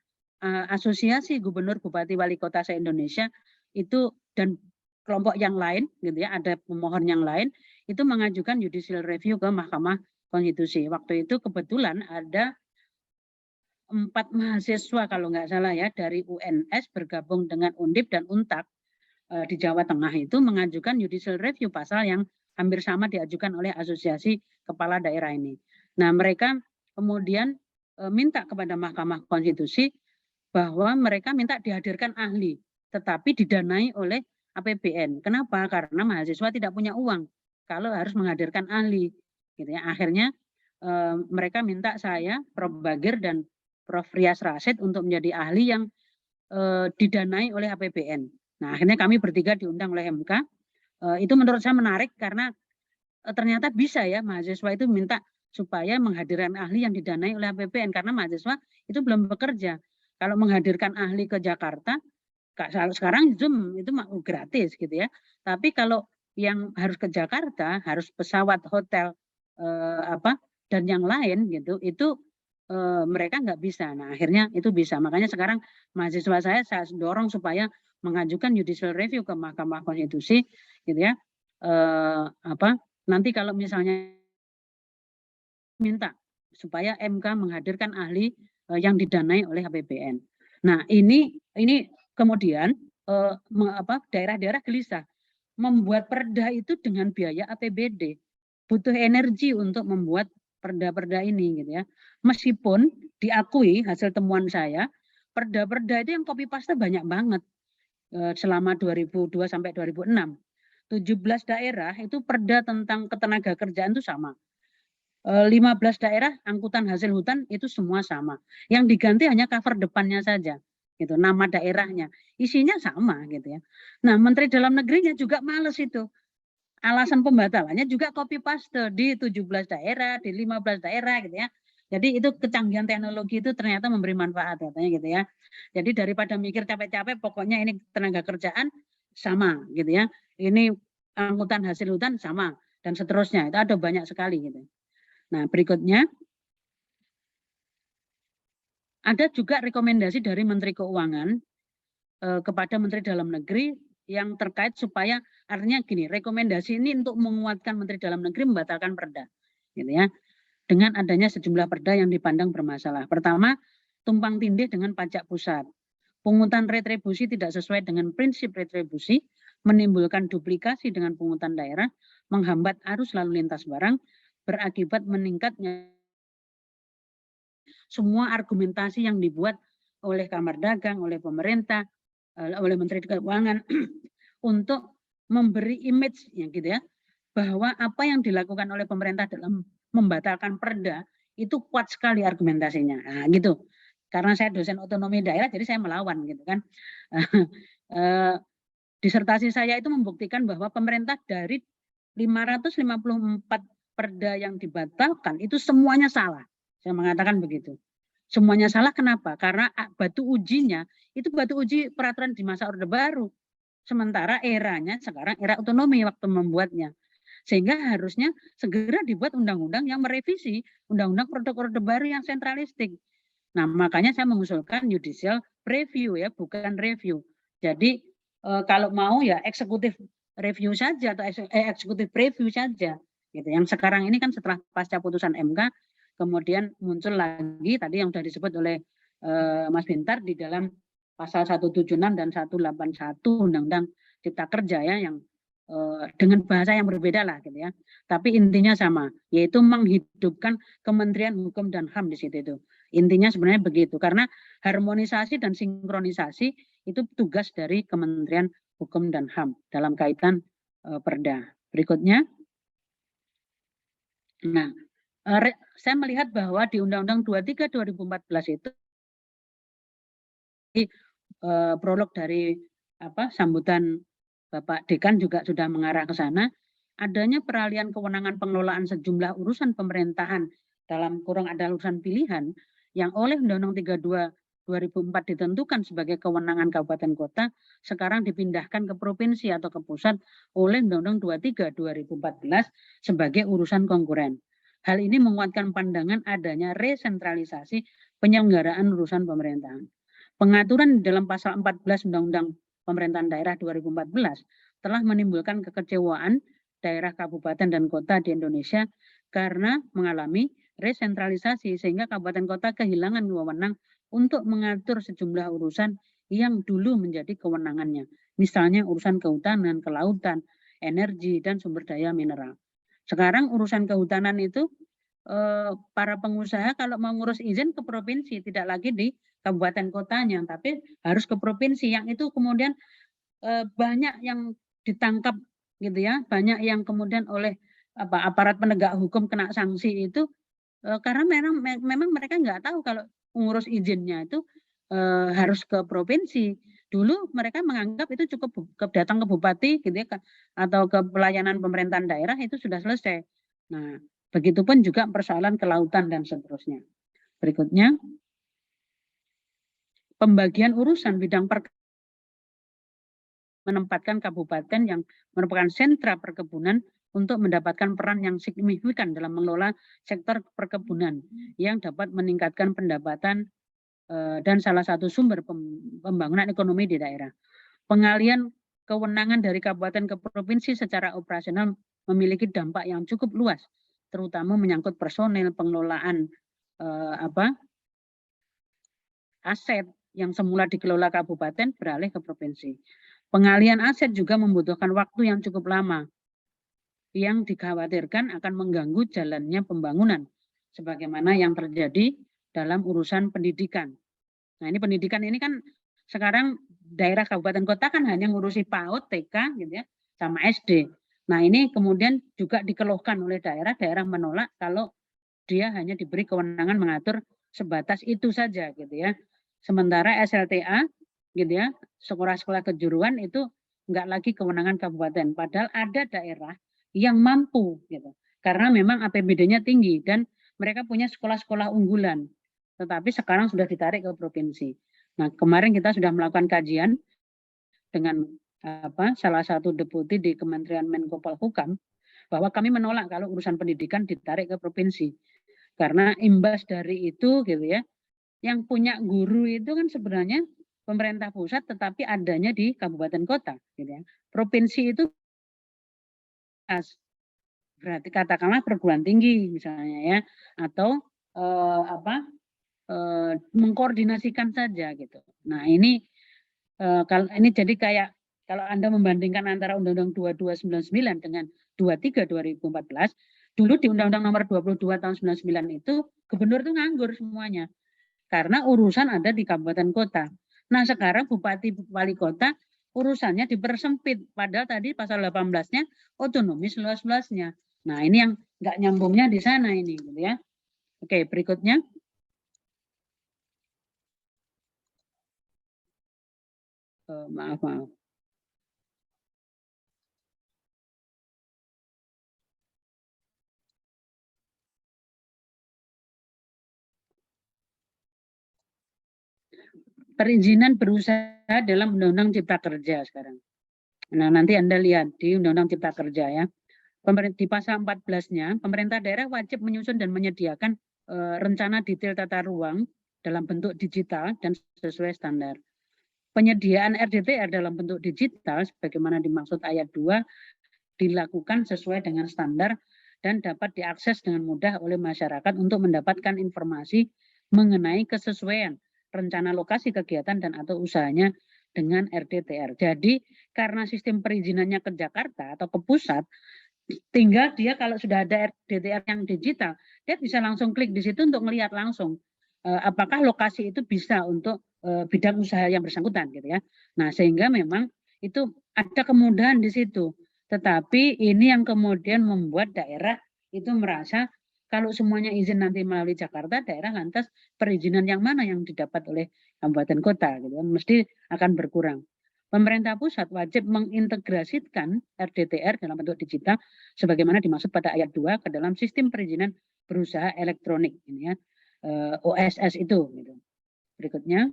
asosiasi gubernur, bupati, wali kota se-Indonesia itu dan kelompok yang lain gitu ya, ada pemohon yang lain itu mengajukan judicial review ke Mahkamah Konstitusi. Waktu itu kebetulan ada 4 mahasiswa kalau nggak salah ya dari UNS bergabung dengan Undip dan Untak di Jawa Tengah itu mengajukan judicial review pasal yang hampir sama diajukan oleh asosiasi kepala daerah ini. Nah, mereka kemudian minta kepada Mahkamah Konstitusi bahwa mereka minta dihadirkan ahli, tetapi didanai oleh APBN. Kenapa? Karena mahasiswa tidak punya uang kalau harus menghadirkan ahli. Gitu ya. Akhirnya mereka minta saya, Prof. Bagir dan Prof. Rias Rasid untuk menjadi ahli yang didanai oleh APBN. Nah, akhirnya kami bertiga diundang oleh MK. Itu menurut saya menarik karena ternyata bisa ya mahasiswa itu minta supaya menghadirkan ahli yang didanai oleh APBN karena mahasiswa itu belum bekerja. Kalau menghadirkan ahli ke Jakarta, sekarang Zoom itu gratis gitu ya. Tapi kalau yang harus ke Jakarta, harus pesawat, hotel, dan yang lain gitu, itu mereka nggak bisa. Nah, akhirnya itu bisa. Makanya sekarang mahasiswa saya dorong supaya mengajukan judicial review ke Mahkamah Konstitusi, gitu ya. Nanti kalau misalnya minta supaya MK menghadirkan ahli yang didanai oleh APBN. Nah, ini kemudian daerah-daerah gelisah membuat perda itu dengan biaya APBD, butuh energi untuk membuat perda-perda ini, gitu ya. Meskipun diakui hasil temuan saya, perda-perda itu yang copy paste banyak banget. Selama 2002 sampai 2006, 17 daerah itu perda tentang ketenaga kerjaan itu sama. 15 daerah angkutan hasil hutan itu semua sama. Yang diganti hanya cover depannya saja, gitu, nama daerahnya. Isinya sama gitu ya. Nah, Menteri Dalam Negerinya juga males itu. Alasan pembatalannya juga copy paste di 17 daerah, di 15 daerah gitu ya. Jadi itu kecanggihan teknologi itu ternyata memberi manfaat katanya gitu ya. Jadi daripada mikir capek-capek, pokoknya ini tenaga kerjaan sama gitu ya. Ini angkutan hasil hutan sama dan seterusnya. Itu ada banyak sekali gitu. Nah, berikutnya ada juga rekomendasi dari Menteri Keuangan kepada Menteri Dalam Negeri yang terkait supaya artinya gini, rekomendasi ini untuk menguatkan Menteri Dalam Negeri membatalkan perda gitu ya. Dengan adanya sejumlah perda yang dipandang bermasalah. Pertama, tumpang tindih dengan pajak pusat. Pungutan retribusi tidak sesuai dengan prinsip retribusi, menimbulkan duplikasi dengan pungutan daerah, menghambat arus lalu lintas barang, berakibat meningkatnya semua argumentasi yang dibuat oleh Kamar Dagang, oleh pemerintah, oleh Menteri Keuangan untuk memberi image ya gitu ya, bahwa apa yang dilakukan oleh pemerintah dalam membatalkan perda itu kuat sekali argumentasinya. Nah, gitu. Karena saya dosen otonomi daerah, jadi saya melawan gitu kan. Disertasi saya itu membuktikan bahwa pemerintah dari 554 perda yang dibatalkan itu semuanya salah. Saya mengatakan begitu. Semuanya salah kenapa? Karena batu ujinya itu batu uji peraturan di masa Orde Baru. Sementara eranya sekarang era otonomi waktu membuatnya. Sehingga harusnya segera dibuat undang-undang yang merevisi undang-undang produk Orde Baru yang sentralistik. Nah, makanya saya mengusulkan judicial review ya, bukan review. Jadi kalau mau ya eksekutif review saja atau eksekutif review saja. Gitu. Yang sekarang ini kan setelah pasca putusan MK, kemudian muncul lagi tadi yang sudah disebut oleh Mas Bintar di dalam pasal 176 dan 181 Undang-Undang Cipta Kerja ya, yang dengan bahasa yang berbeda lah gitu ya. Tapi intinya sama, yaitu menghidupkan Kementerian Hukum dan HAM di situ itu. Intinya sebenarnya begitu, karena harmonisasi dan sinkronisasi itu tugas dari Kementerian Hukum dan HAM dalam kaitan perda. Berikutnya. Nah, saya melihat bahwa di Undang-Undang 23 2014 itu prolog dari sambutan Bapak Dekan juga sudah mengarah ke sana, adanya peralihan kewenangan pengelolaan sejumlah urusan pemerintahan dalam kurung ada urusan pilihan yang oleh Undang-Undang 32 2004 ditentukan sebagai kewenangan kabupaten kota, sekarang dipindahkan ke provinsi atau ke pusat oleh Undang-Undang 23 2014 sebagai urusan konkuren. Hal ini menguatkan pandangan adanya resentralisasi penyelenggaraan urusan pemerintahan. Pengaturan dalam pasal 14 Undang-Undang Pemerintahan Daerah 2014 telah menimbulkan kekecewaan daerah kabupaten dan kota di Indonesia karena mengalami resentralisasi sehingga kabupaten kota kehilangan wewenang untuk mengatur sejumlah urusan yang dulu menjadi kewenangannya. Misalnya urusan kehutanan, kelautan, energi, dan sumber daya mineral. Sekarang urusan kehutanan itu para pengusaha kalau mau ngurus izin ke provinsi, tidak lagi di kabupaten kotanya, tapi harus ke provinsi, yang itu kemudian banyak yang ditangkap gitu ya, banyak yang kemudian oleh aparat penegak hukum kena sanksi itu karena memang mereka nggak tahu kalau mengurus izinnya itu harus ke provinsi. Dulu mereka menganggap itu cukup datang ke bupati gitu ya, atau ke pelayanan pemerintahan daerah itu sudah selesai. Nah, begitupun juga persoalan kelautan dan seterusnya. Berikutnya, pembagian urusan bidang menempatkan kabupaten yang merupakan sentra perkebunan untuk mendapatkan peran yang signifikan dalam mengelola sektor perkebunan yang dapat meningkatkan pendapatan dan salah satu sumber pembangunan ekonomi di daerah. Pengalian kewenangan dari kabupaten ke provinsi secara operasional memiliki dampak yang cukup luas, terutama menyangkut personel, pengelolaan aset yang semula dikelola kabupaten beralih ke provinsi. Pengalian aset juga membutuhkan waktu yang cukup lama, yang dikhawatirkan akan mengganggu jalannya pembangunan, sebagaimana yang terjadi dalam urusan pendidikan. Nah, ini pendidikan ini kan sekarang daerah kabupaten kota kan hanya ngurusi PAUD, TK gitu ya, sama SD. Nah, ini kemudian juga dikeluhkan oleh daerah menolak kalau dia hanya diberi kewenangan mengatur sebatas itu saja gitu ya. Sementara SLTA gitu ya, sekolah-sekolah kejuruan itu enggak lagi kewenangan kabupaten, padahal ada daerah yang mampu gitu. Karena memang APBD-nya tinggi dan mereka punya sekolah-sekolah unggulan. Tetapi sekarang sudah ditarik ke provinsi. Nah, kemarin kita sudah melakukan kajian dengan salah satu deputi di Kementerian Menko Polhukam bahwa kami menolak kalau urusan pendidikan ditarik ke provinsi. Karena imbas dari itu gitu ya, yang punya guru itu kan sebenarnya pemerintah pusat tetapi adanya di kabupaten kota gitu ya. Provinsi itu berarti katakanlah perguruan tinggi misalnya ya, atau mengkoordinasikan saja gitu. Nah, ini kalau ini jadi kayak kalau Anda membandingkan antara Undang-Undang 2299 dengan 23 2014, dulu di Undang-Undang Nomor 22 tahun 99 itu gubernur itu nganggur semuanya karena urusan ada di kabupaten kota. Nah, sekarang bupati wali kota urusannya dipersempit, padahal tadi pasal 18-nya otonomi seluas-luasnya. Nah, ini yang nggak nyambungnya di sana ini, gitu ya. Oke, berikutnya. Maaf. Perizinan berusaha dalam Undang-Undang Cipta Kerja sekarang. Nah, nanti Anda lihat di Undang-Undang Cipta Kerja ya. Di pasal 14-nya, pemerintah daerah wajib menyusun dan menyediakan rencana detail tata ruang dalam bentuk digital dan sesuai standar. Penyediaan RDTR dalam bentuk digital, sebagaimana dimaksud ayat 2, dilakukan sesuai dengan standar dan dapat diakses dengan mudah oleh masyarakat untuk mendapatkan informasi mengenai kesesuaian rencana lokasi kegiatan dan atau usahanya dengan RDTR. Jadi karena sistem perizinannya ke Jakarta atau ke pusat, tinggal dia kalau sudah ada RDTR yang digital, dia bisa langsung klik di situ untuk melihat langsung apakah lokasi itu bisa untuk bidang usaha yang bersangkutan gitu ya. Nah, sehingga memang itu ada kemudahan di situ. Tetapi ini yang kemudian membuat daerah itu merasa kalau semuanya izin nanti melalui Jakarta, daerah lantas perizinan yang mana yang didapat oleh kabupaten kota gitu, mesti akan berkurang. Pemerintah pusat wajib mengintegrasikan RDTR dalam bentuk digital sebagaimana dimaksud pada ayat 2 ke dalam sistem perizinan berusaha elektronik ini ya, OSS itu gitu. Berikutnya,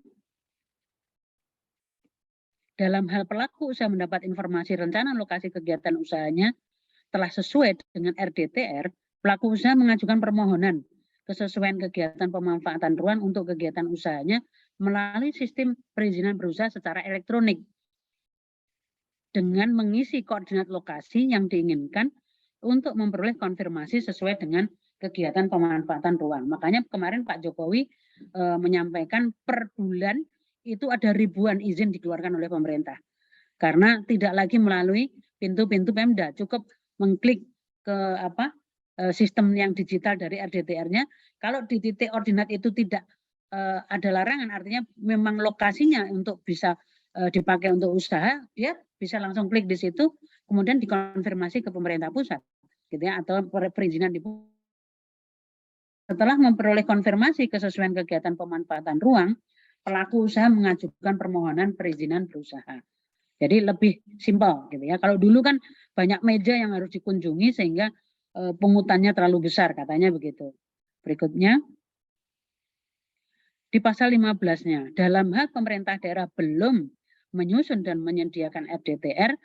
dalam hal pelaku usaha mendapat informasi rencana lokasi kegiatan usahanya telah sesuai dengan RDTR, pelaku usaha mengajukan permohonan kesesuaian kegiatan pemanfaatan ruang untuk kegiatan usahanya melalui sistem perizinan berusaha secara elektronik dengan mengisi koordinat lokasi yang diinginkan untuk memperoleh konfirmasi sesuai dengan kegiatan pemanfaatan ruang. Makanya kemarin Pak Jokowi menyampaikan per bulan itu ada ribuan izin dikeluarkan oleh pemerintah. Karena tidak lagi melalui pintu-pintu Pemda, cukup mengklik ke sistem yang digital dari RDTR-nya. Kalau di titik ordinat itu tidak ada larangan, artinya memang lokasinya untuk bisa dipakai untuk usaha, dia bisa langsung klik di situ, kemudian dikonfirmasi ke pemerintah pusat, gitu ya, atau perizinan di pusat. Setelah memperoleh konfirmasi kesesuaian kegiatan pemanfaatan ruang, pelaku usaha mengajukan permohonan perizinan berusaha. Jadi lebih simpel gitu ya. Kalau dulu kan banyak meja yang harus dikunjungi sehingga pungutannya terlalu besar katanya begitu. Berikutnya di pasal 15-nya, dalam hal pemerintah daerah belum menyusun dan menyediakan RDTR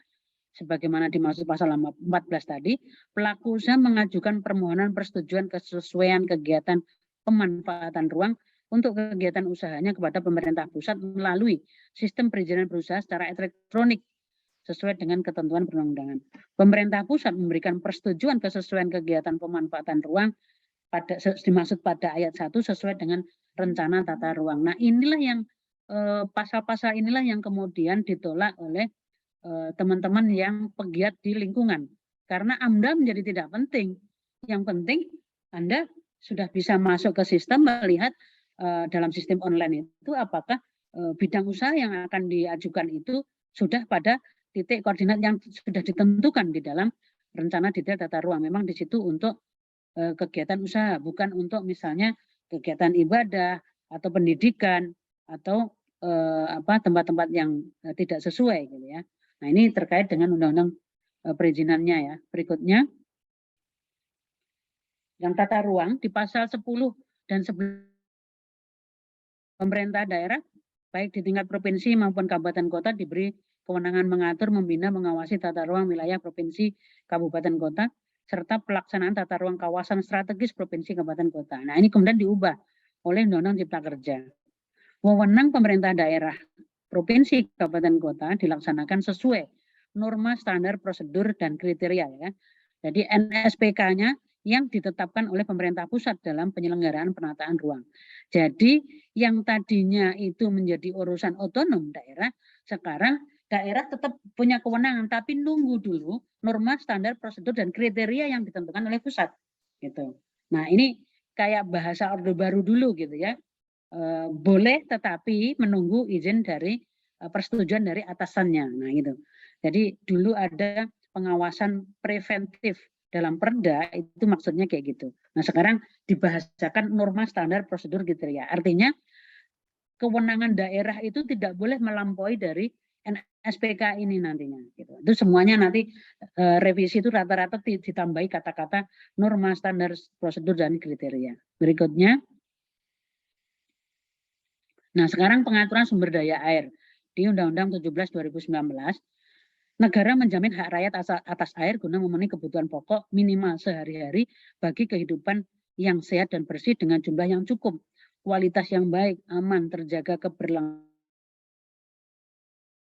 sebagaimana dimaksud pasal 14 tadi, pelaku usaha mengajukan permohonan persetujuan kesesuaian kegiatan pemanfaatan ruang untuk kegiatan usahanya kepada pemerintah pusat melalui sistem perizinan berusaha secara elektronik sesuai dengan ketentuan perundang-undangan. Pemerintah pusat memberikan persetujuan kesesuaian kegiatan pemanfaatan ruang pada dimaksud pada ayat 1 sesuai dengan rencana tata ruang. Nah, inilah yang pasal-pasal inilah yang kemudian ditolak oleh teman-teman yang pegiat di lingkungan. Karena AMDA menjadi tidak penting. Yang penting Anda sudah bisa masuk ke sistem melihat dalam sistem online itu apakah bidang usaha yang akan diajukan itu sudah pada titik koordinat yang sudah ditentukan di dalam rencana detail tata ruang. Memang di situ untuk kegiatan usaha, bukan untuk misalnya kegiatan ibadah atau pendidikan atau tempat-tempat yang tidak sesuai gitu ya. Nah, ini terkait dengan undang-undang perizinannya ya. Berikutnya yang tata ruang di pasal 10 dan 11 pemerintah daerah baik di tingkat provinsi maupun kabupaten kota diberi kewenangan mengatur, membina, mengawasi tata ruang wilayah provinsi, kabupaten kota serta pelaksanaan tata ruang kawasan strategis provinsi, kabupaten kota. Nah, ini kemudian diubah oleh Undang-Undang Cipta Kerja. Wewenang pemerintah daerah provinsi, kabupaten kota dilaksanakan sesuai norma, standar, prosedur, dan kriteria ya. Jadi NSPK-nya yang ditetapkan oleh pemerintah pusat dalam penyelenggaraan penataan ruang. Jadi yang tadinya itu menjadi urusan otonom daerah, sekarang daerah tetap punya kewenangan, tapi nunggu dulu norma, standar, prosedur, dan kriteria yang ditentukan oleh pusat. Gitu. Nah, ini kayak bahasa Orde Baru dulu gitu ya. Boleh tetapi menunggu izin dari persetujuan dari atasannya. Nah, gitu. Jadi dulu ada pengawasan preventif dalam Perda, itu maksudnya kayak gitu. Nah, sekarang dibahasakan norma, standar, prosedur, kriteria. Artinya kewenangan daerah itu tidak boleh melampaui dari NSPK ini nantinya. Gitu. Itu semuanya nanti revisi itu rata-rata ditambahi kata-kata norma, standar, prosedur, dan kriteria. Berikutnya. Nah, sekarang pengaturan sumber daya air. Di Undang-Undang 17 2019, negara menjamin hak rakyat atas air guna memenuhi kebutuhan pokok minimal sehari-hari bagi kehidupan yang sehat dan bersih dengan jumlah yang cukup, kualitas yang baik, aman, terjaga keberlangsungan.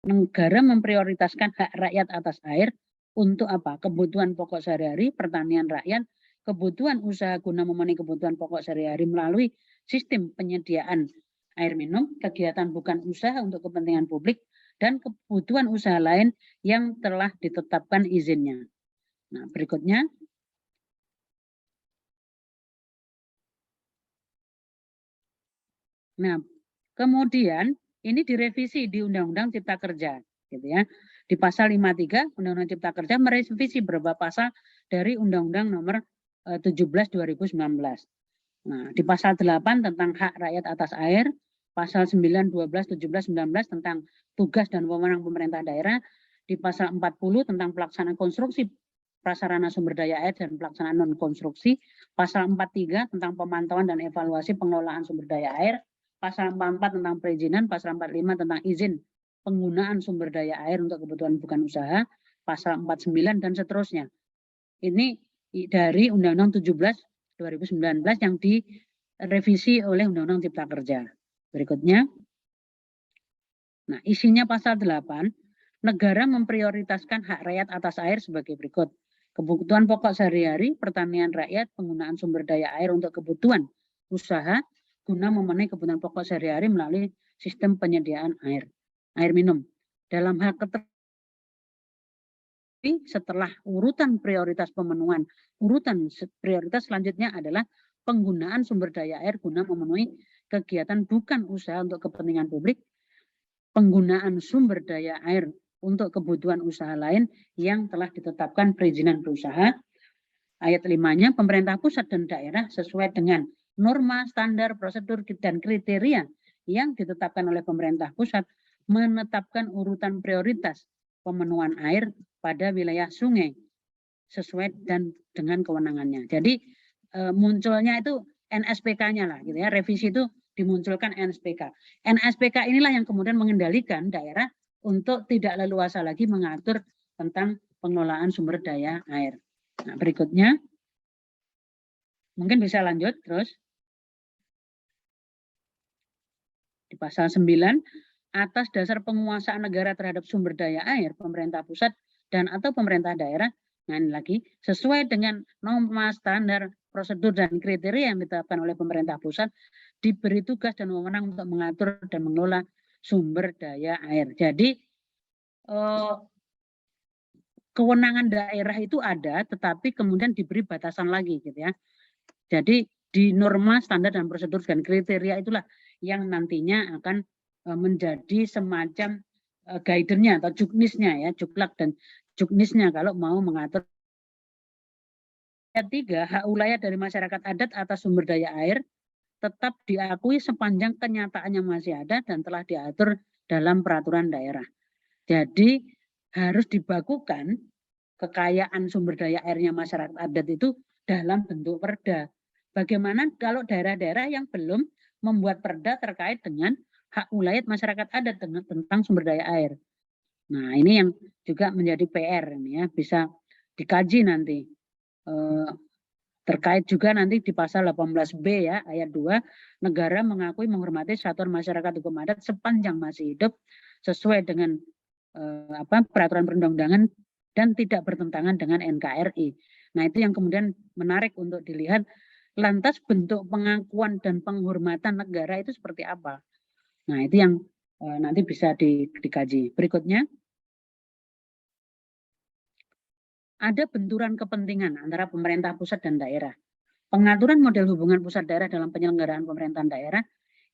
Negara memprioritaskan hak rakyat atas air untuk apa? Kebutuhan pokok sehari-hari, pertanian rakyat, kebutuhan usaha guna memenuhi kebutuhan pokok sehari-hari melalui sistem penyediaan air minum, kegiatan bukan usaha untuk kepentingan publik, dan kebutuhan usaha lain yang telah ditetapkan izinnya. Nah, berikutnya. Nah, kemudian ini direvisi di Undang-Undang Cipta Kerja, gitu ya. Di pasal 53 Undang-Undang Cipta Kerja merevisi beberapa pasal dari Undang-Undang Nomor 17 2019. Nah, di pasal 8 tentang hak rakyat atas air, pasal 9, 12, 17, 19 tentang tugas dan wewenang pemerintah daerah, di pasal 40 tentang pelaksanaan konstruksi prasarana sumber daya air dan pelaksanaan non-konstruksi, pasal 43 tentang pemantauan dan evaluasi pengelolaan sumber daya air, pasal 44 tentang perizinan, pasal 45 tentang izin penggunaan sumber daya air untuk kebutuhan bukan usaha, pasal 49 dan seterusnya. Ini dari Undang-Undang 17 2019 yang direvisi oleh Undang-Undang Cipta Kerja. Berikutnya. Nah, isinya pasal 8, negara memprioritaskan hak rakyat atas air sebagai berikut. Kebutuhan pokok sehari-hari, pertanian rakyat, penggunaan sumber daya air untuk kebutuhan usaha guna memenuhi kebutuhan pokok sehari-hari melalui sistem penyediaan air minum. Dalam hal setelah urutan prioritas pemenuhan, urutan prioritas selanjutnya adalah penggunaan sumber daya air guna memenuhi kegiatan bukan usaha untuk kepentingan publik, penggunaan sumber daya air untuk kebutuhan usaha lain yang telah ditetapkan perizinan berusaha. Ayat 5-nya, pemerintah pusat dan daerah sesuai dengan norma, standar, prosedur, dan kriteria yang ditetapkan oleh pemerintah pusat menetapkan urutan prioritas pemenuhan air pada wilayah sungai sesuai dan dengan kewenangannya. Jadi munculnya itu NSPK-nya lah, gitu ya. Revisi itu dimunculkan NSPK. NSPK inilah yang kemudian mengendalikan daerah untuk tidak leluasa lagi mengatur tentang pengelolaan sumber daya air. Nah, berikutnya, mungkin bisa lanjut terus. Di pasal 9, atas dasar penguasaan negara terhadap sumber daya air, pemerintah pusat dan atau pemerintah daerah, nah ini lagi, sesuai dengan norma, standar, prosedur, dan kriteria yang ditetapkan oleh pemerintah pusat, diberi tugas dan wewenang untuk mengatur dan mengelola sumber daya air. Jadi, kewenangan daerah itu ada, tetapi kemudian diberi batasan lagi, gitu ya. Jadi, di norma, standar, dan prosedur, dan kriteria itulah yang nantinya akan menjadi semacam guidance-nya atau juknisnya ya, juklak dan juknisnya kalau mau mengatur. Ayat 3, hak wilayah dari masyarakat adat atas sumber daya air tetap diakui sepanjang kenyataannya masih ada dan telah diatur dalam peraturan daerah. Jadi harus dibakukan kekayaan sumber daya airnya masyarakat adat itu dalam bentuk perda. Bagaimana kalau daerah-daerah yang belum membuat perda terkait dengan hak wilayah masyarakat adat tentang sumber daya air. Nah, ini yang juga menjadi PR ini ya, bisa dikaji nanti. Terkait juga nanti di pasal 18B ya, ayat 2, negara mengakui menghormati satuan masyarakat hukum adat sepanjang masih hidup sesuai dengan peraturan perundang-undangan dan tidak bertentangan dengan NKRI. Nah, itu yang kemudian menarik untuk dilihat, lantas bentuk pengakuan dan penghormatan negara itu seperti apa. Nah, itu yang nanti bisa dikaji. Berikutnya, ada benturan kepentingan antara pemerintah pusat dan daerah. Pengaturan model hubungan pusat daerah dalam penyelenggaraan pemerintahan daerah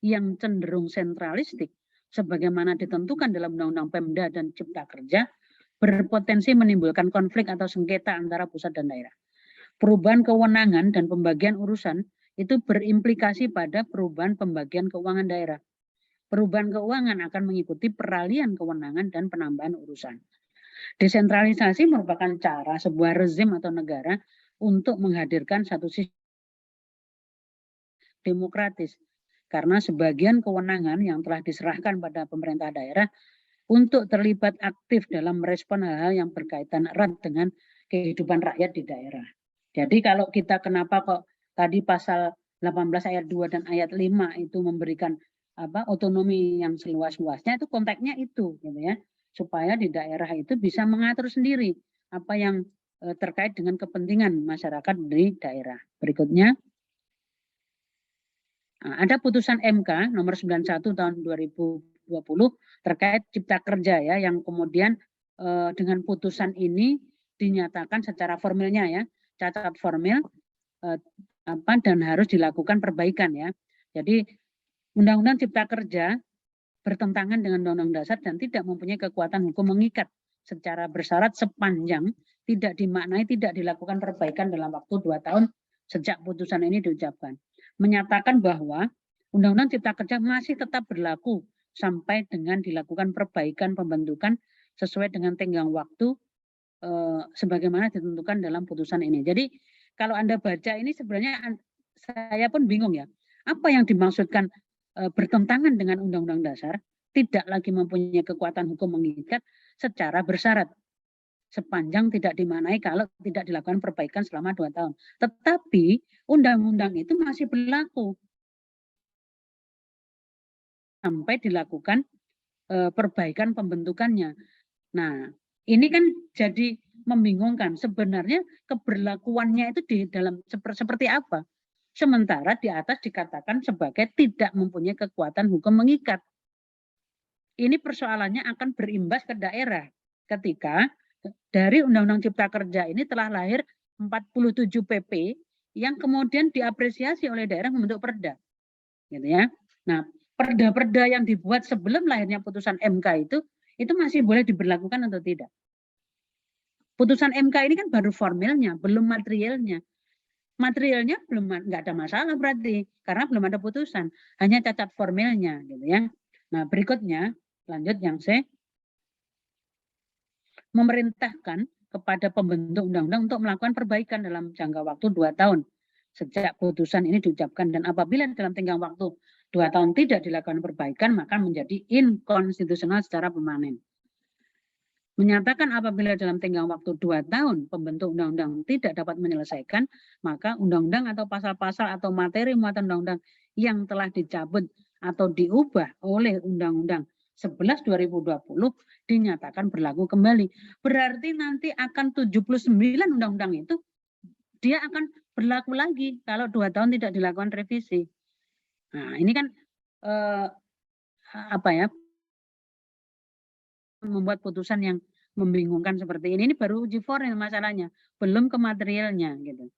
yang cenderung sentralistik sebagaimana ditentukan dalam Undang-Undang Pemda dan Cipta Kerja berpotensi menimbulkan konflik atau sengketa antara pusat dan daerah. Perubahan kewenangan dan pembagian urusan itu berimplikasi pada perubahan pembagian keuangan daerah. Perubahan keuangan akan mengikuti peralihan kewenangan dan penambahan urusan. Desentralisasi merupakan cara sebuah rezim atau negara untuk menghadirkan satu sistem demokratis, karena sebagian kewenangan yang telah diserahkan pada pemerintah daerah untuk terlibat aktif dalam merespon hal-hal yang berkaitan erat dengan kehidupan rakyat di daerah. Jadi kalau kita kenapa kok tadi pasal 18 ayat 2 dan ayat 5 itu memberikan otonomi yang seluas-luasnya, itu konteksnya itu gitu ya, supaya di daerah itu bisa mengatur sendiri apa yang terkait dengan kepentingan masyarakat di daerah. Berikutnya, ada putusan MK nomor 91 tahun 2020 terkait Cipta Kerja ya, yang kemudian dengan putusan ini dinyatakan secara formilnya ya, cacat formil dan harus dilakukan perbaikan ya. Jadi Undang-Undang Cipta Kerja bertentangan dengan Undang-Undang Dasar dan tidak mempunyai kekuatan hukum mengikat secara bersyarat sepanjang tidak dimaknai tidak dilakukan perbaikan dalam waktu 2 tahun sejak putusan ini diucapkan. Menyatakan bahwa Undang-Undang Cipta Kerja masih tetap berlaku sampai dengan dilakukan perbaikan pembentukan sesuai dengan tenggang waktu sebagaimana ditentukan dalam putusan ini. Jadi kalau Anda baca ini sebenarnya saya pun bingung ya. Apa yang dimaksudkan bertentangan dengan Undang-Undang Dasar, tidak lagi mempunyai kekuatan hukum mengikat secara bersyarat sepanjang tidak dimaknai kalau tidak dilakukan perbaikan selama 2 tahun. Tetapi undang-undang itu masih berlaku sampai dilakukan perbaikan pembentukannya. Nah, ini kan jadi membingungkan. Sebenarnya keberlakuannya itu di dalam seperti apa? Sementara di atas dikatakan sebagai tidak mempunyai kekuatan hukum mengikat. Ini persoalannya akan berimbas ke daerah ketika dari Undang-Undang Cipta Kerja ini telah lahir 47 PP yang kemudian diapresiasi oleh daerah membentuk perda. Gitu ya. Nah, perda-perda yang dibuat sebelum lahirnya putusan MK itu masih boleh diberlakukan atau tidak? Putusan MK ini kan baru formilnya, belum materialnya. Materialnya nggak ada masalah berarti karena belum ada putusan, hanya cacat formilnya gitu ya. Nah, berikutnya lanjut yang C, memerintahkan kepada pembentuk undang-undang untuk melakukan perbaikan dalam jangka waktu 2 tahun sejak putusan ini diucapkan, dan apabila dalam tenggang waktu 2 tahun tidak dilakukan perbaikan maka menjadi inkonstitusional secara permanen. Menyatakan apabila dalam tenggang waktu 2 tahun pembentuk undang-undang tidak dapat menyelesaikan, maka undang-undang atau pasal-pasal atau materi muatan undang-undang yang telah dicabut atau diubah oleh Undang-Undang 11 2020 dinyatakan berlaku kembali. Berarti nanti akan 79 undang-undang itu dia akan berlaku lagi kalau 2 tahun tidak dilakukan revisi. Nah, ini kan membuat putusan yang membingungkan seperti ini baru uji formil masalahnya, belum ke materialnya gitu.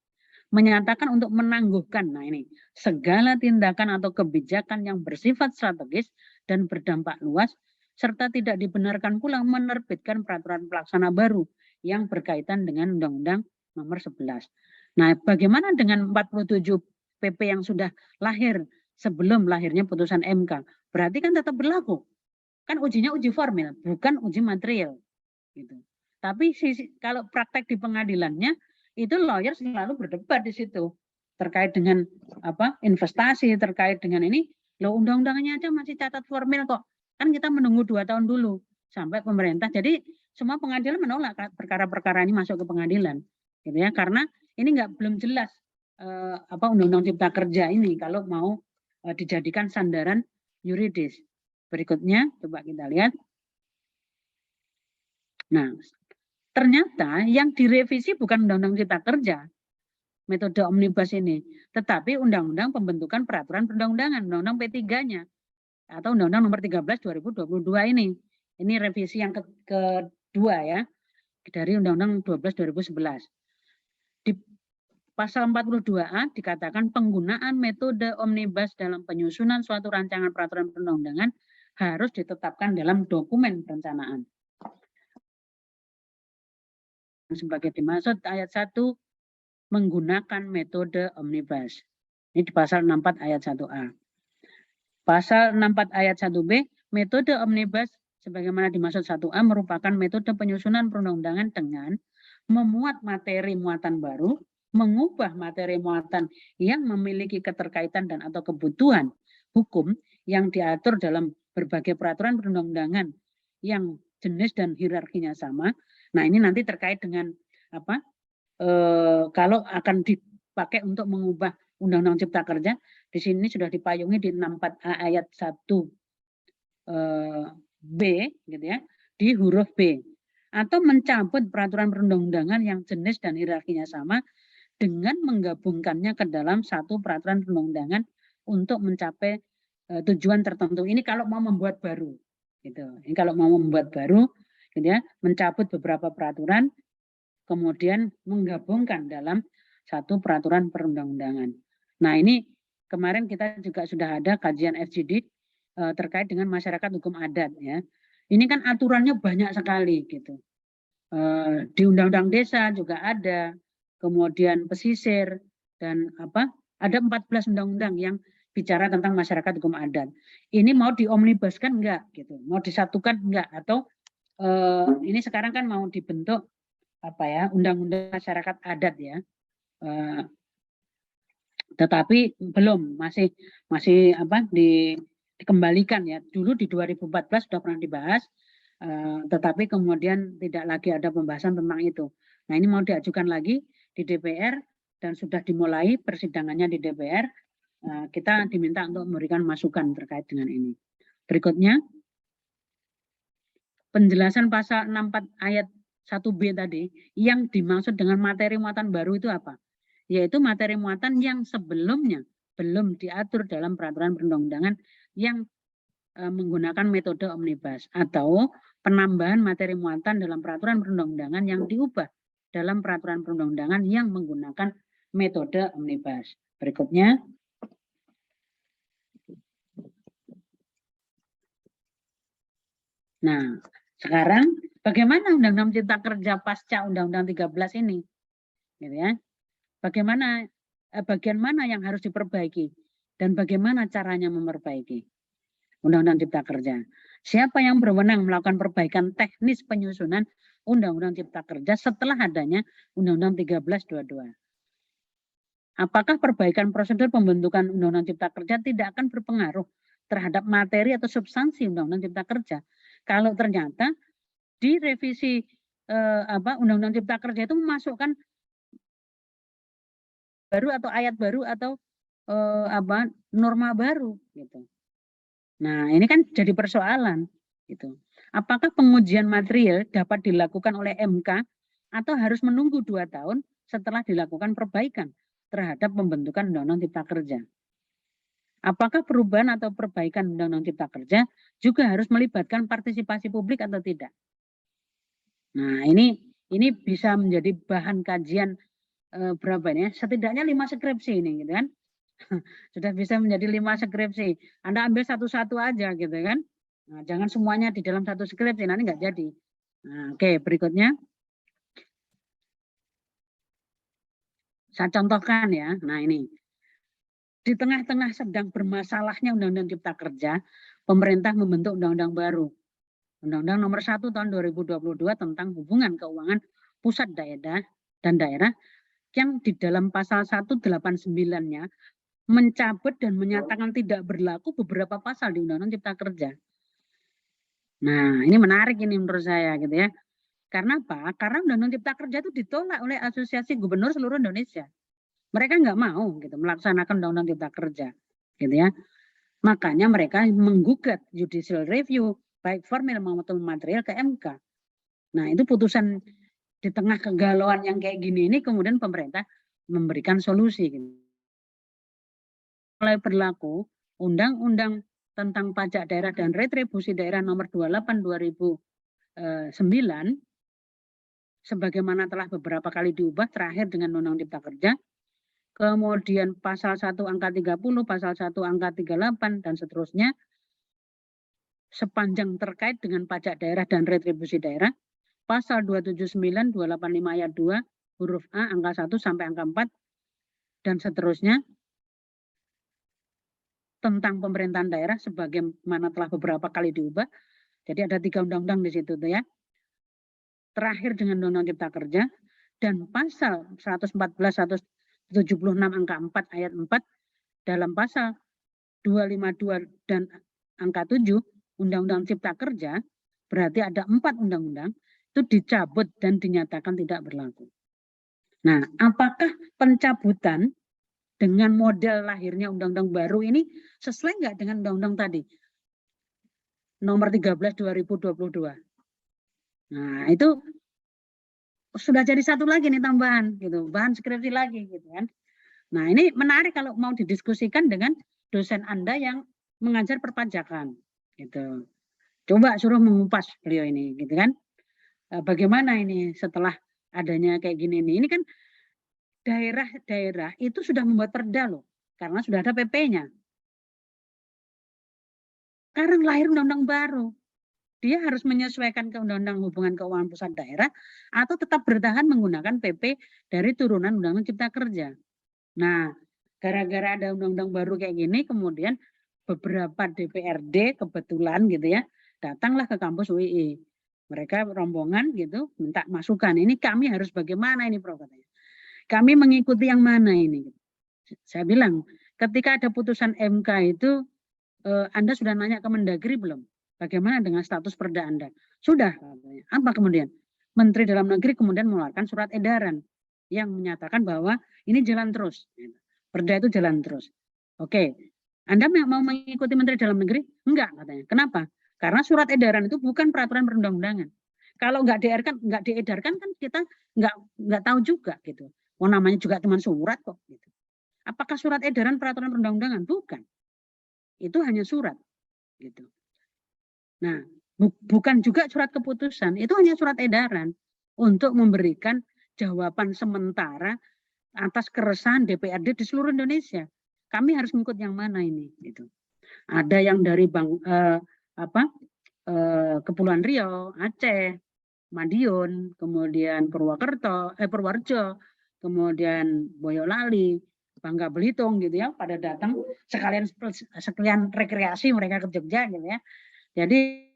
Menyatakan untuk menangguhkan, nah ini segala tindakan atau kebijakan yang bersifat strategis dan berdampak luas serta tidak dibenarkan pula menerbitkan peraturan pelaksana baru yang berkaitan dengan Undang-Undang Nomor 11. Nah, bagaimana dengan 47 PP yang sudah lahir sebelum lahirnya putusan MK? Berarti kan tetap berlaku. Kan ujinya uji formil, bukan uji material. Gitu. Tapi kalau praktek di pengadilannya, itu lawyer selalu berdebat di situ. Terkait dengan investasi, terkait dengan ini, loh undang-undangnya aja masih catat formil kok. Kan kita menunggu 2 tahun dulu sampai pemerintah. Jadi semua pengadilan menolak perkara-perkara ini masuk ke pengadilan. Gitu ya, karena ini belum jelas Undang-Undang Cipta Kerja ini kalau mau dijadikan sandaran yuridis. Berikutnya, coba kita lihat. Nah, ternyata yang direvisi bukan Undang-Undang Cipta Kerja, metode omnibus ini, tetapi Undang-Undang Pembentukan Peraturan Perundang-undangan, Undang-Undang P3-nya, atau Undang-Undang Nomor 13 2022 ini. Ini revisi yang kedua ya. dari Undang-Undang 12 2011. Di pasal 42A dikatakan penggunaan metode omnibus dalam penyusunan suatu rancangan peraturan perundang-undangan harus ditetapkan dalam dokumen perencanaan. Sebagai dimaksud ayat 1 menggunakan metode omnibus. Ini di pasal 64 ayat 1A. Pasal 64 ayat 1B, metode omnibus sebagaimana dimaksud 1A merupakan metode penyusunan perundang-undangan dengan memuat materi muatan baru, mengubah materi muatan yang memiliki keterkaitan dan atau kebutuhan hukum yang diatur dalam berbagai peraturan perundang-undangan yang jenis dan hierarkinya sama. Nah, ini nanti terkait dengan apa? Kalau akan dipakai untuk mengubah Undang-Undang Cipta Kerja, di sini sudah dipayungi di 64A ayat 1 B gitu ya, di huruf B, atau mencabut peraturan perundang-undangan yang jenis dan hierarkinya sama dengan menggabungkannya ke dalam satu peraturan perundang-undangan untuk mencapai tujuan tertentu. Ini kalau mau membuat baru gitu. Ini kalau mau membuat baru gitu ya, mencabut beberapa peraturan kemudian menggabungkan dalam satu peraturan perundang-undangan. Nah, ini kemarin kita juga sudah ada kajian FGD terkait dengan masyarakat hukum adat ya. Ini kan aturannya banyak sekali gitu. Di Undang-Undang Desa juga ada, kemudian pesisir dan apa? Ada 14 undang-undang yang bicara tentang masyarakat hukum adat. Ini mau diomnibuskan enggak gitu? Mau disatukan enggak atau ini sekarang kan mau dibentuk apa ya? Undang-undang masyarakat adat ya. Tetapi belum, masih apa dikembalikan ya. Dulu di 2014 sudah pernah dibahas, tetapi kemudian tidak lagi ada pembahasan tentang itu. Nah, ini mau diajukan lagi di DPR dan sudah dimulai persidangannya di DPR. Kita diminta untuk memberikan masukan terkait dengan ini. Berikutnya, penjelasan pasal 64 ayat 1B tadi, yang dimaksud dengan materi muatan baru itu apa? Yaitu materi muatan yang sebelumnya belum diatur dalam peraturan perundang-undangan yang menggunakan metode omnibus atau penambahan materi muatan dalam peraturan perundang-undangan yang diubah dalam peraturan perundang-undangan yang menggunakan metode omnibus. Berikutnya, nah sekarang bagaimana Undang-Undang Cipta Kerja pasca Undang-Undang 13 ini, gitu ya? Bagaimana bagian mana yang harus diperbaiki dan bagaimana caranya memperbaiki Undang-Undang Cipta Kerja? Siapa yang berwenang melakukan perbaikan teknis penyusunan Undang-Undang Cipta Kerja setelah adanya Undang-Undang 1322? Apakah perbaikan prosedur pembentukan Undang-Undang Cipta Kerja tidak akan berpengaruh terhadap materi atau substansi Undang-Undang Cipta Kerja? Kalau ternyata di revisi Undang-Undang Cipta Kerja itu memasukkan baru atau ayat baru atau norma baru gitu. Nah, ini kan jadi persoalan gitu. Apakah pengujian material dapat dilakukan oleh MK atau harus menunggu 2 tahun setelah dilakukan perbaikan terhadap pembentukan Undang-Undang Cipta Kerja? Apakah perubahan atau perbaikan Undang-Undang Cipta Kerja juga harus melibatkan partisipasi publik atau tidak? Nah, ini bisa menjadi bahan kajian berapa ini ya? Setidaknya 5 skripsi ini gitu kan. Sudah bisa menjadi 5 skripsi. Anda ambil satu-satu aja gitu kan. Nah, jangan semuanya di dalam satu skripsi, nanti nggak jadi. Nah, oke, berikutnya. Saya contohkan ya. Nah, ini. Di tengah-tengah sedang bermasalahnya Undang-Undang Cipta Kerja, pemerintah membentuk undang-undang baru. Undang-Undang Nomor 1 Tahun 2022 tentang hubungan keuangan pusat daerah dan daerah yang di dalam pasal 189-nya mencabut dan menyatakan tidak berlaku beberapa pasal di Undang-Undang Cipta Kerja. Nah, ini menarik ini menurut saya gitu ya. Karena apa? Karena Undang-Undang Cipta Kerja itu ditolak oleh Asosiasi Gubernur seluruh Indonesia. Mereka nggak mau gitu melaksanakan Undang-Undang Cipta Kerja, gitu ya. Makanya mereka menggugat judicial review baik formil maupun material ke MK. Nah, itu putusan di tengah kegalauan yang kayak gini ini kemudian pemerintah memberikan solusi. Gitu. Mulai berlaku Undang-Undang tentang Pajak Daerah dan Retribusi Daerah Nomor 28 2009 sebagaimana telah beberapa kali diubah terakhir dengan Undang-Undang Cipta Kerja. Kemudian pasal 1 angka 30, pasal 1 angka 38 dan seterusnya sepanjang terkait dengan pajak daerah dan retribusi daerah. Pasal 279, 285 ayat 2 huruf A angka 1 sampai angka 4 dan seterusnya tentang pemerintahan daerah sebagaimana telah beberapa kali diubah. Jadi ada 3 undang-undang di situ tuh ya. Terakhir dengan Undang-Undang Cipta Kerja dan pasal 114 176 angka 4 ayat 4 dalam pasal 252 dan angka 7 Undang-Undang Cipta Kerja, berarti ada 4 undang-undang itu dicabut dan dinyatakan tidak berlaku. Nah, apakah pencabutan dengan model lahirnya undang-undang baru ini sesuai nggak dengan undang-undang tadi? Nomor 13 2022. Nah, itu sudah jadi satu lagi nih tambahan gitu, bahan skripsi lagi gitu kan. Nah, ini menarik kalau mau didiskusikan dengan dosen Anda yang mengajar perpajakan gitu. Coba suruh mengupas beliau ini gitu kan. Bagaimana ini setelah adanya kayak gini nih. Ini kan daerah-daerah itu sudah membuat perda loh karena sudah ada PP-nya. Sekarang lahir undang-undang baru. Dia harus menyesuaikan ke Undang-Undang Hubungan Keuangan Pusat Daerah atau tetap bertahan menggunakan PP dari turunan Undang-Undang Cipta Kerja. Nah, gara-gara ada undang-undang baru kayak gini, kemudian beberapa DPRD kebetulan gitu ya, datanglah ke kampus UI. Mereka rombongan gitu, minta masukan. Ini kami harus bagaimana ini, Prof? Katanya. Kami mengikuti yang mana ini? Saya bilang, ketika ada putusan MK itu, Anda sudah nanya ke Mendagri belum? Bagaimana dengan status perda Anda? Sudah. Apa kemudian? Menteri Dalam Negeri kemudian mengeluarkan surat edaran yang menyatakan bahwa ini jalan terus. Perda itu jalan terus. Oke. Anda mau mengikuti Menteri Dalam Negeri? Enggak katanya. Kenapa? Karena surat edaran itu bukan peraturan perundang-undangan. Kalau nggak diedarkan kan kita nggak tahu juga gitu. Oh, namanya juga cuma surat kok. Gitu. Apakah surat edaran peraturan perundang-undangan? Bukan. Itu hanya surat. Gitu. Nah, bukan juga surat keputusan, itu hanya surat edaran untuk memberikan jawaban sementara atas keresahan DPRD di seluruh Indonesia. Kami harus mengikut yang mana ini? Gitu. Ada yang dari Kepulauan Riau, Aceh, Madiun, kemudian Purworejo, kemudian Boyolali, Bangka Belitung gitu ya, pada datang sekalian rekreasi mereka ke Jogja gitu ya. Jadi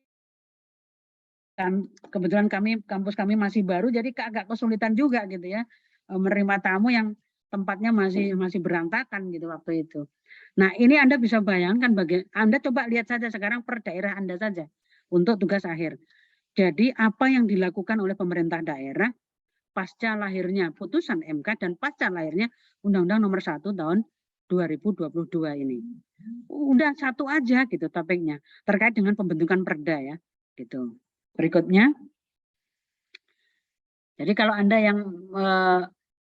kebetulan kampus kami masih baru, jadi agak kesulitan juga gitu ya menerima tamu yang tempatnya masih berantakan gitu waktu itu. Nah ini Anda bisa bayangkan Anda coba lihat saja sekarang per daerah Anda saja untuk tugas akhir. Jadi apa yang dilakukan oleh pemerintah daerah pasca lahirnya putusan MK dan pasca lahirnya Undang-Undang Nomor 1 tahun 2022 ini. Udah satu aja gitu topiknya terkait dengan pembentukan perda ya gitu. Berikutnya. Jadi kalau Anda yang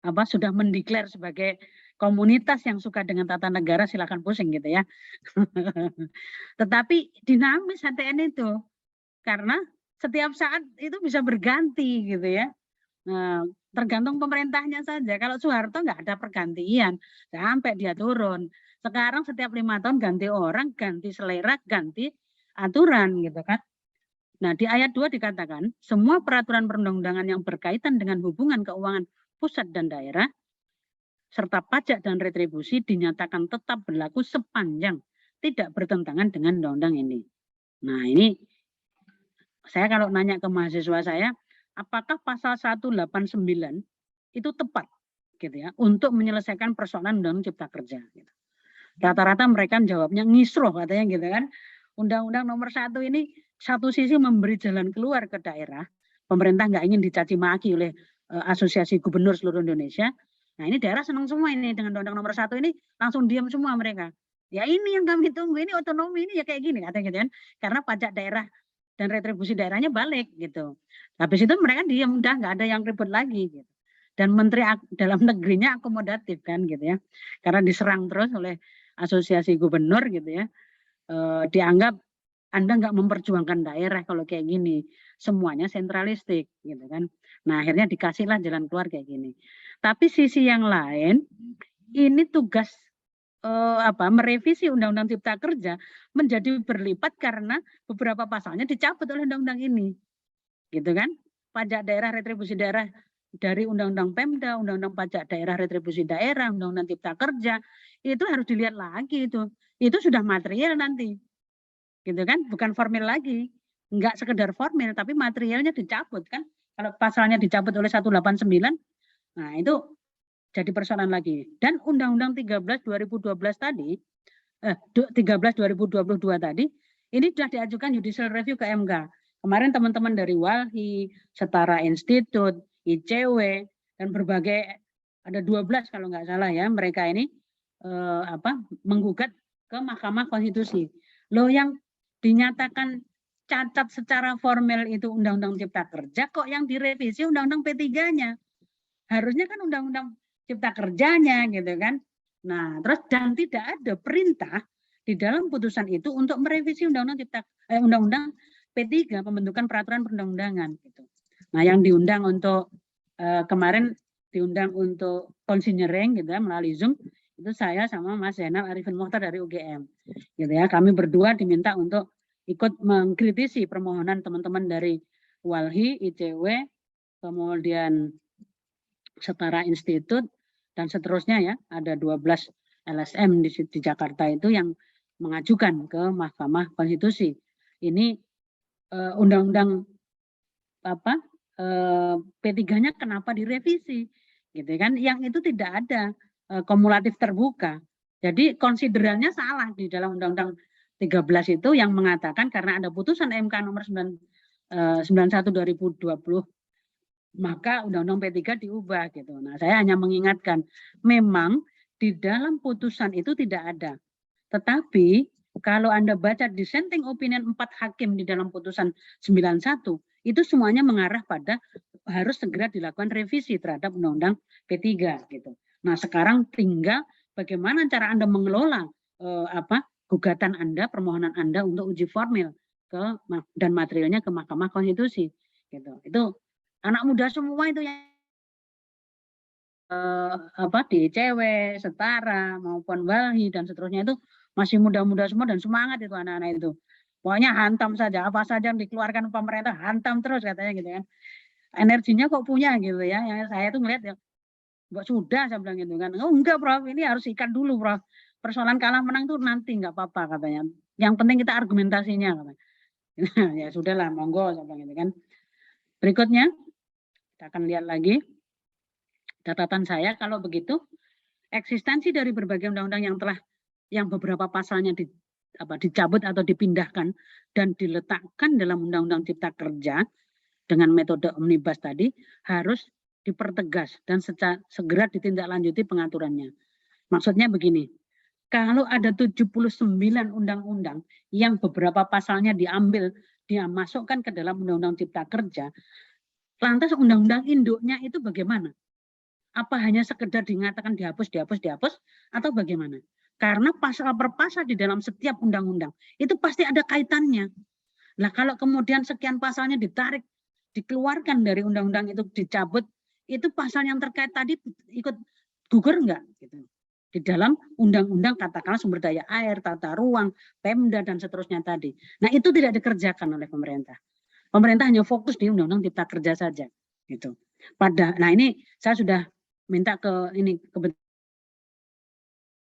sudah mendeklar sebagai komunitas yang suka dengan tata negara silakan pusing gitu ya. Tetapi dinamis HTN itu karena setiap saat itu bisa berganti gitu ya. Tergantung pemerintahnya saja. Kalau Soeharto nggak ada pergantian sampai dia turun. Sekarang setiap 5 tahun ganti orang, ganti selera, ganti aturan gitu kan. Nah di ayat 2 dikatakan semua peraturan perundang-undangan yang berkaitan dengan hubungan keuangan pusat dan daerah serta pajak dan retribusi dinyatakan tetap berlaku sepanjang tidak bertentangan dengan undang-undang ini. Nah ini saya kalau nanya ke mahasiswa saya, apakah pasal 189 itu tepat gitu ya untuk menyelesaikan persoalan Undang-Undang Cipta Kerja gitu. Rata-rata mereka jawabnya ngisroh katanya gitu kan. Undang-Undang Nomor 1 ini satu sisi memberi jalan keluar ke daerah. Pemerintah nggak ingin dicaci maki oleh Asosiasi Gubernur seluruh Indonesia. Nah ini daerah senang semua ini dengan Undang-Undang Nomor 1 ini langsung diam semua mereka. Ya ini yang kami tunggu, ini otonomi ini ya kayak gini katanya gitu kan. Karena pajak daerah dan retribusi daerahnya balik gitu. Habis itu mereka diam, udah nggak ada yang ribut lagi gitu. Dan Menteri Dalam Negerinya akomodatif kan gitu ya. Karena diserang terus oleh Asosiasi Gubernur gitu ya. Dianggap Anda nggak memperjuangkan daerah kalau kayak gini, semuanya sentralistik gitu kan. Nah akhirnya dikasihlah jalan keluar kayak gini. Tapi sisi yang lain, ini tugas merevisi Undang-Undang Cipta Kerja menjadi berlipat karena beberapa pasalnya dicabut oleh undang-undang ini, gitu kan? Pajak daerah, retribusi daerah dari Undang-Undang Pemda, Undang-Undang Pajak Daerah, Retribusi Daerah, Undang-Undang Cipta Kerja, itu harus dilihat lagi itu. Itu sudah material nanti, gitu kan? Bukan formil lagi, enggak sekedar formil, tapi materialnya dicabut kan? Kalau pasalnya dicabut oleh 189, nah itu jadi persoalan lagi. Dan Undang-Undang 13 2012 tadi, 13 2022 tadi, ini sudah diajukan judicial review ke MK. Kemarin teman-teman dari Walhi, Setara Institut, ICW, dan berbagai, ada 12 kalau nggak salah ya, mereka ini menggugat ke Mahkamah Konstitusi. Loh yang dinyatakan cacat secara formel itu Undang-Undang Cipta Kerja, kok yang direvisi Undang-Undang P3-nya? Harusnya kan Undang-Undang Cipta Kerjanya gitu kan. Nah, terus dan tidak ada perintah di dalam putusan itu untuk merevisi Undang-Undang P3 pembentukan peraturan perundang-undangan gitu. Nah, yang diundang untuk kemarin diundang untuk konsinyering gitu ya melalui Zoom itu saya sama Mas Zainal Arifin Mokhtar dari UGM. Gitu ya. Kami berdua diminta untuk ikut mengkritisi permohonan teman-teman dari Walhi, ICW, kemudian Setara Institut, dan seterusnya ya, ada 12 LSM di Jakarta itu yang mengajukan ke Mahkamah Konstitusi. Ini undang-undang P3-nya kenapa direvisi, gitu kan? Yang itu tidak ada kumulatif terbuka. Jadi konsiderannya salah di dalam Undang-Undang 13 itu yang mengatakan karena ada putusan MK nomor 91 2020 maka Undang-Undang P3 diubah gitu. Nah, saya hanya mengingatkan, memang di dalam putusan itu tidak ada. Tetapi kalau Anda baca dissenting opinion 4 hakim di dalam putusan 91, itu semuanya mengarah pada harus segera dilakukan revisi terhadap Undang-Undang P3 gitu. Nah, sekarang tinggal bagaimana cara Anda mengelola gugatan Anda, permohonan Anda untuk uji formil dan materialnya ke Mahkamah Konstitusi gitu. Itu anak muda semua itu yang di ICW, Setara maupun Walhi dan seterusnya itu masih muda-muda semua dan semangat itu anak-anak itu. Pokoknya hantam saja, apa saja yang dikeluarkan pemerintah hantam terus katanya gitu kan. Energinya kok punya gitu ya. Yang saya tuh ngeliat ya, enggak sudah saya bilang gitu kan. Oh enggak Prof, ini harus ikat dulu Prof. Persoalan kalah menang tuh nanti enggak apa-apa katanya. Yang penting kita argumentasinya katanya. Ya sudahlah, monggo saya bilang gitu kan. Berikutnya kita akan lihat lagi catatan saya. Kalau begitu eksistensi dari berbagai undang-undang yang beberapa pasalnya dicabut atau dipindahkan dan diletakkan dalam Undang-Undang Cipta Kerja dengan metode omnibus tadi harus dipertegas dan segera ditindaklanjuti pengaturannya. Maksudnya begini, kalau ada 79 undang-undang yang beberapa pasalnya dia masukkan ke dalam Undang-Undang Cipta Kerja, lantas undang-undang induknya itu bagaimana? Apa hanya sekedar dinyatakan dihapus, atau bagaimana? Karena pasal per pasal di dalam setiap undang-undang itu pasti ada kaitannya. Nah, kalau kemudian sekian pasalnya ditarik, dikeluarkan dari undang-undang itu dicabut, itu pasal yang terkait tadi ikut gugur enggak? Gitu. Di dalam undang-undang katakanlah sumber daya air, tata ruang, Pemda dan seterusnya tadi. Nah, itu tidak dikerjakan oleh pemerintah. Pemerintah hanya fokus di Undang-Undang Cipta Kerja saja, gitu. Nah ini saya sudah minta ke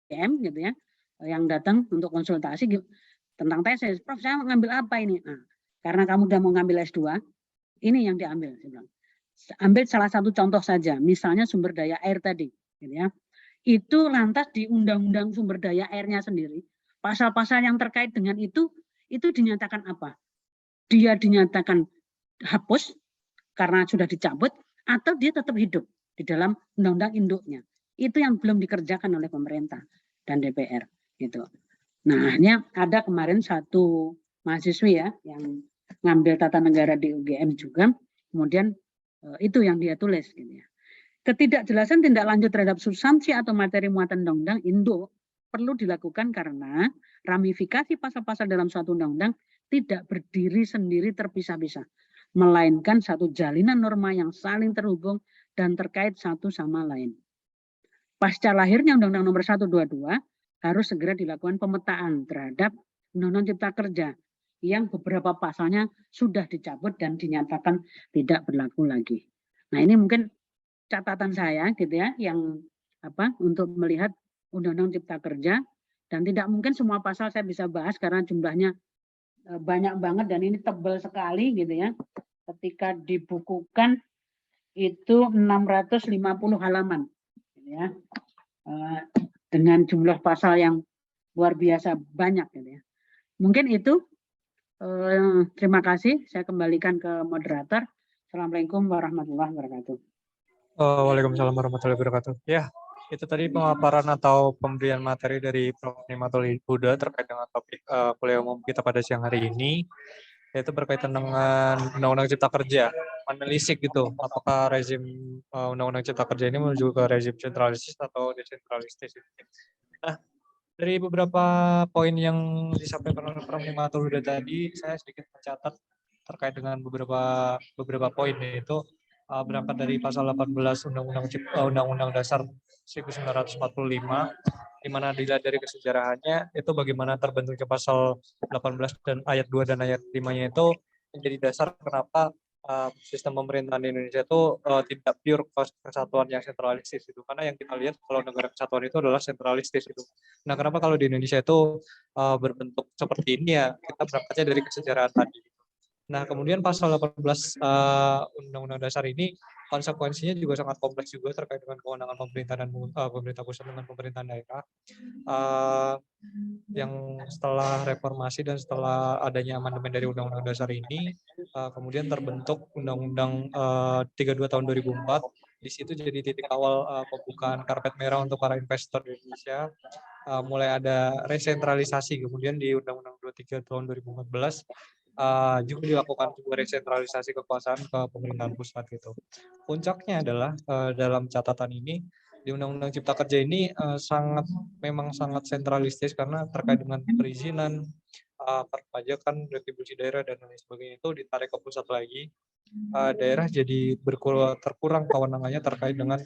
BM gitu ya, yang datang untuk konsultasi tentang tesis. Prof, saya mau ngambil apa ini? Nah, karena kamu udah mau ngambil S2, ini yang diambil. Saya bilang. Ambil salah satu contoh saja, misalnya sumber daya air tadi, gitu ya. Itu lantas di Undang-Undang Sumber Daya Airnya sendiri, pasal-pasal yang terkait dengan itu dinyatakan apa? Dia dinyatakan hapus karena sudah dicabut, atau dia tetap hidup di dalam undang-undang induknya. Itu yang belum dikerjakan oleh pemerintah dan DPR gitu. Nah, akhirnya ada kemarin satu mahasiswi ya yang ngambil tata negara di UGM juga, kemudian itu yang dia tulis gitu ya. Ketidakjelasan tindak lanjut terhadap substansi atau materi muatan undang-undang induk perlu dilakukan karena ramifikasi pasal-pasal dalam suatu undang-undang tidak berdiri sendiri terpisah-pisah, melainkan satu jalinan norma yang saling terhubung dan terkait satu sama lain. Pasca lahirnya Undang-Undang Nomor 1 22 harus segera dilakukan pemetaan terhadap Undang-Undang Cipta Kerja yang beberapa pasalnya sudah dicabut dan dinyatakan tidak berlaku lagi. Nah, ini mungkin catatan saya gitu ya, yang untuk melihat Undang-Undang Cipta Kerja, dan tidak mungkin semua pasal saya bisa bahas karena jumlahnya banyak banget dan ini tebal sekali gitu ya. Ketika dibukukan itu 650 halaman gitu ya. Dengan jumlah pasal yang luar biasa banyak gitu ya. Mungkin itu. Terima kasih. Saya kembalikan ke moderator. Assalamualaikum warahmatullahi wabarakatuh. Waalaikumsalam warahmatullahi wabarakatuh. Ya, itu tadi pemaparan atau pemberian materi dari Prof. Nimatul Huda terkait dengan topik kuliah umum kita pada siang hari ini, yaitu berkaitan dengan Undang-Undang Cipta Kerja. Menelisik gitu, apakah rezim Undang-Undang Cipta Kerja ini menuju ke rezim sentralistis atau desentralistis. Nah, dari beberapa poin yang disampaikan oleh Prof. Nimatul Huda tadi, saya sedikit mencatat terkait dengan beberapa poin, yaitu berangkat dari pasal 18 Undang-Undang Dasar 1945, di mana dilihat dari kesejarahannya itu bagaimana terbentuknya pasal 18 dan ayat 2 dan ayat 5-nya itu menjadi dasar kenapa sistem pemerintahan di Indonesia itu tidak pure kesatuan yang sentralistis itu, karena yang kita lihat kalau negara kesatuan itu adalah sentralistis itu. Nah, kenapa kalau di Indonesia itu berbentuk seperti ini ya, kita berangkatnya dari kesejarahan tadi. Nah, kemudian pasal 18 Undang-Undang Dasar ini konsekuensinya juga sangat kompleks juga terkait dengan kewenangan pemerintah dan pemerintah pusat dengan pemerintahan daerah. Yang setelah reformasi dan setelah adanya amandemen dari Undang-Undang Dasar ini, kemudian terbentuk Undang-Undang 32 tahun 2004. Di situ jadi titik awal pembukaan karpet merah untuk para investor di Indonesia. Mulai ada resentralisasi, kemudian di Undang-Undang 23 tahun 2014 juga dilakukan sebuah resentralisasi kekuasaan ke pemerintahan pusat gitu. Puncaknya adalah dalam catatan ini di Undang-Undang Cipta Kerja ini memang sangat sentralistis karena terkait dengan perizinan, perpajakan, retribusi daerah dan lain sebagainya itu ditarik ke pusat lagi. Daerah jadi terkurang kewenangannya terkait dengan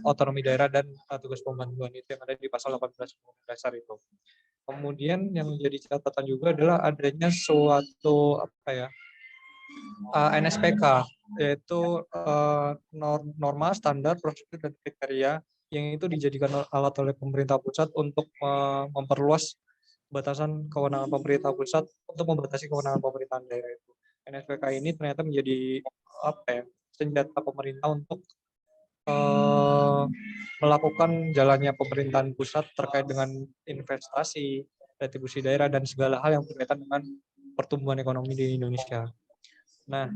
otonomi daerah dan tugas pembangunan itu yang ada di pasal 18 Undang-Undang Dasar itu. Kemudian yang menjadi catatan juga adalah adanya suatu NSPK, yaitu norma, standar, prosedur, dan kriteria yang itu dijadikan alat oleh pemerintah pusat untuk memperluas batasan kewenangan pemerintah pusat untuk membatasi kewenangan pemerintahan daerah itu. NSPK ini ternyata menjadi senjata pemerintah untuk melakukan jalannya pemerintahan pusat terkait dengan investasi, retribusi daerah, dan segala hal yang berkaitan dengan pertumbuhan ekonomi di Indonesia. Nah,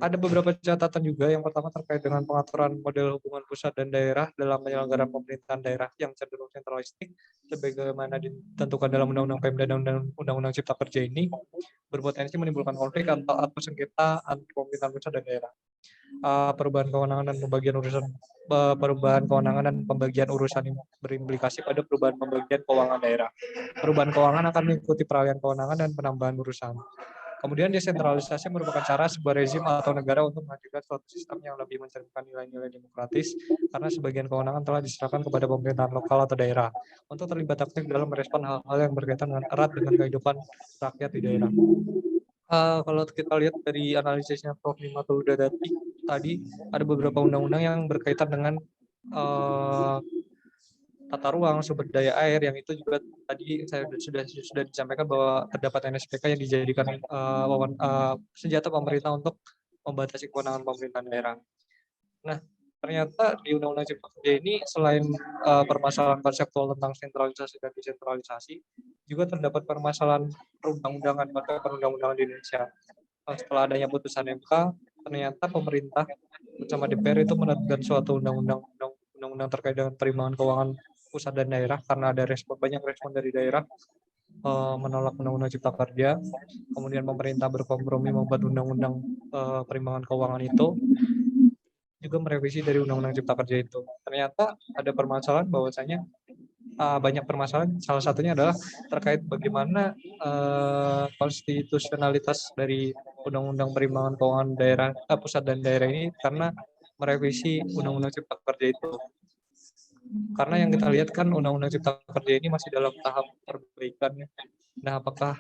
ada beberapa catatan juga. Yang pertama terkait dengan pengaturan model hubungan pusat dan daerah dalam penyelenggaraan pemerintahan daerah yang cenderung sentralistik, sebagaimana ditentukan dalam Undang-Undang Pemda dan Undang-Undang Cipta Kerja ini, berpotensi menimbulkan konflik atau sengketa antar pemerintahan pusat dan daerah. Perubahan kewenangan dan pembagian urusan yang berimplikasi pada perubahan pembagian keuangan daerah. Perubahan keuangan akan mengikuti peralihan kewenangan dan penambahan urusan. Kemudian desentralisasi merupakan cara sebuah rezim atau negara untuk menghadirkan suatu sistem yang lebih mencerminkan nilai-nilai demokratis, karena sebagian kewenangan telah diserahkan kepada pemerintahan lokal atau daerah untuk terlibat aktif dalam merespon hal-hal yang berkaitan dengan erat dengan kehidupan rakyat di daerah. Kalau kita lihat dari analisisnya Prof. Nimatul Huda tadi ada beberapa undang-undang yang berkaitan dengan tata ruang, sumber daya air, yang itu juga tadi saya sudah disampaikan bahwa terdapat NSPK yang dijadikan senjata pemerintah untuk membatasi kewenangan pemerintahan daerah. Nah, ternyata di Undang-Undang Cipta Kerja ini selain permasalahan konseptual tentang sentralisasi dan desentralisasi, juga terdapat permasalahan perundang-undangan atau perundang-undangan di Indonesia. Setelah adanya putusan MK, ternyata pemerintah bersama DPR itu menerbitkan suatu undang-undang terkait dengan perimbangan keuangan pusat dan daerah, karena ada banyak respon dari daerah menolak Undang-Undang Cipta Kerja. Kemudian pemerintah berkompromi membuat undang-undang perimbangan keuangan itu, juga merevisi dari Undang-Undang Cipta Kerja itu. Ternyata ada permasalahan bahwasanya banyak permasalahan. Salah satunya adalah terkait bagaimana konstitusionalitas dari Undang-Undang Perimbangan Keuangan Daerah pusat dan daerah ini karena merevisi Undang-Undang Cipta Kerja itu. Karena yang kita lihat kan Undang-Undang Cipta Kerja ini masih dalam tahap perbaikan. Nah, apakah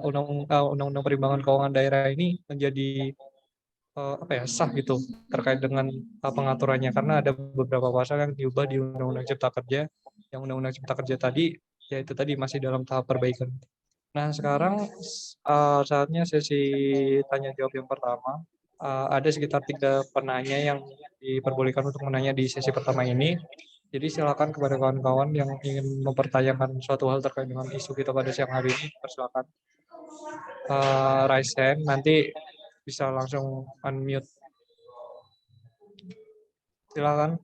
Undang-Undang Perimbangan Keuangan Daerah ini menjadi sah gitu terkait dengan pengaturannya, karena ada beberapa pasal yang diubah di Undang-Undang Cipta Kerja, yang Undang-Undang Cipta Kerja tadi yaitu tadi masih dalam tahap perbaikan. Nah, sekarang saatnya sesi tanya jawab yang pertama. Ada sekitar 3 penanya yang diperbolehkan untuk menanya di sesi pertama ini. Jadi silakan kepada kawan-kawan yang ingin mempertanyakan suatu hal terkait dengan isu kita pada siang hari ini, persilakan raise hand, nanti bisa langsung unmute. Silakan.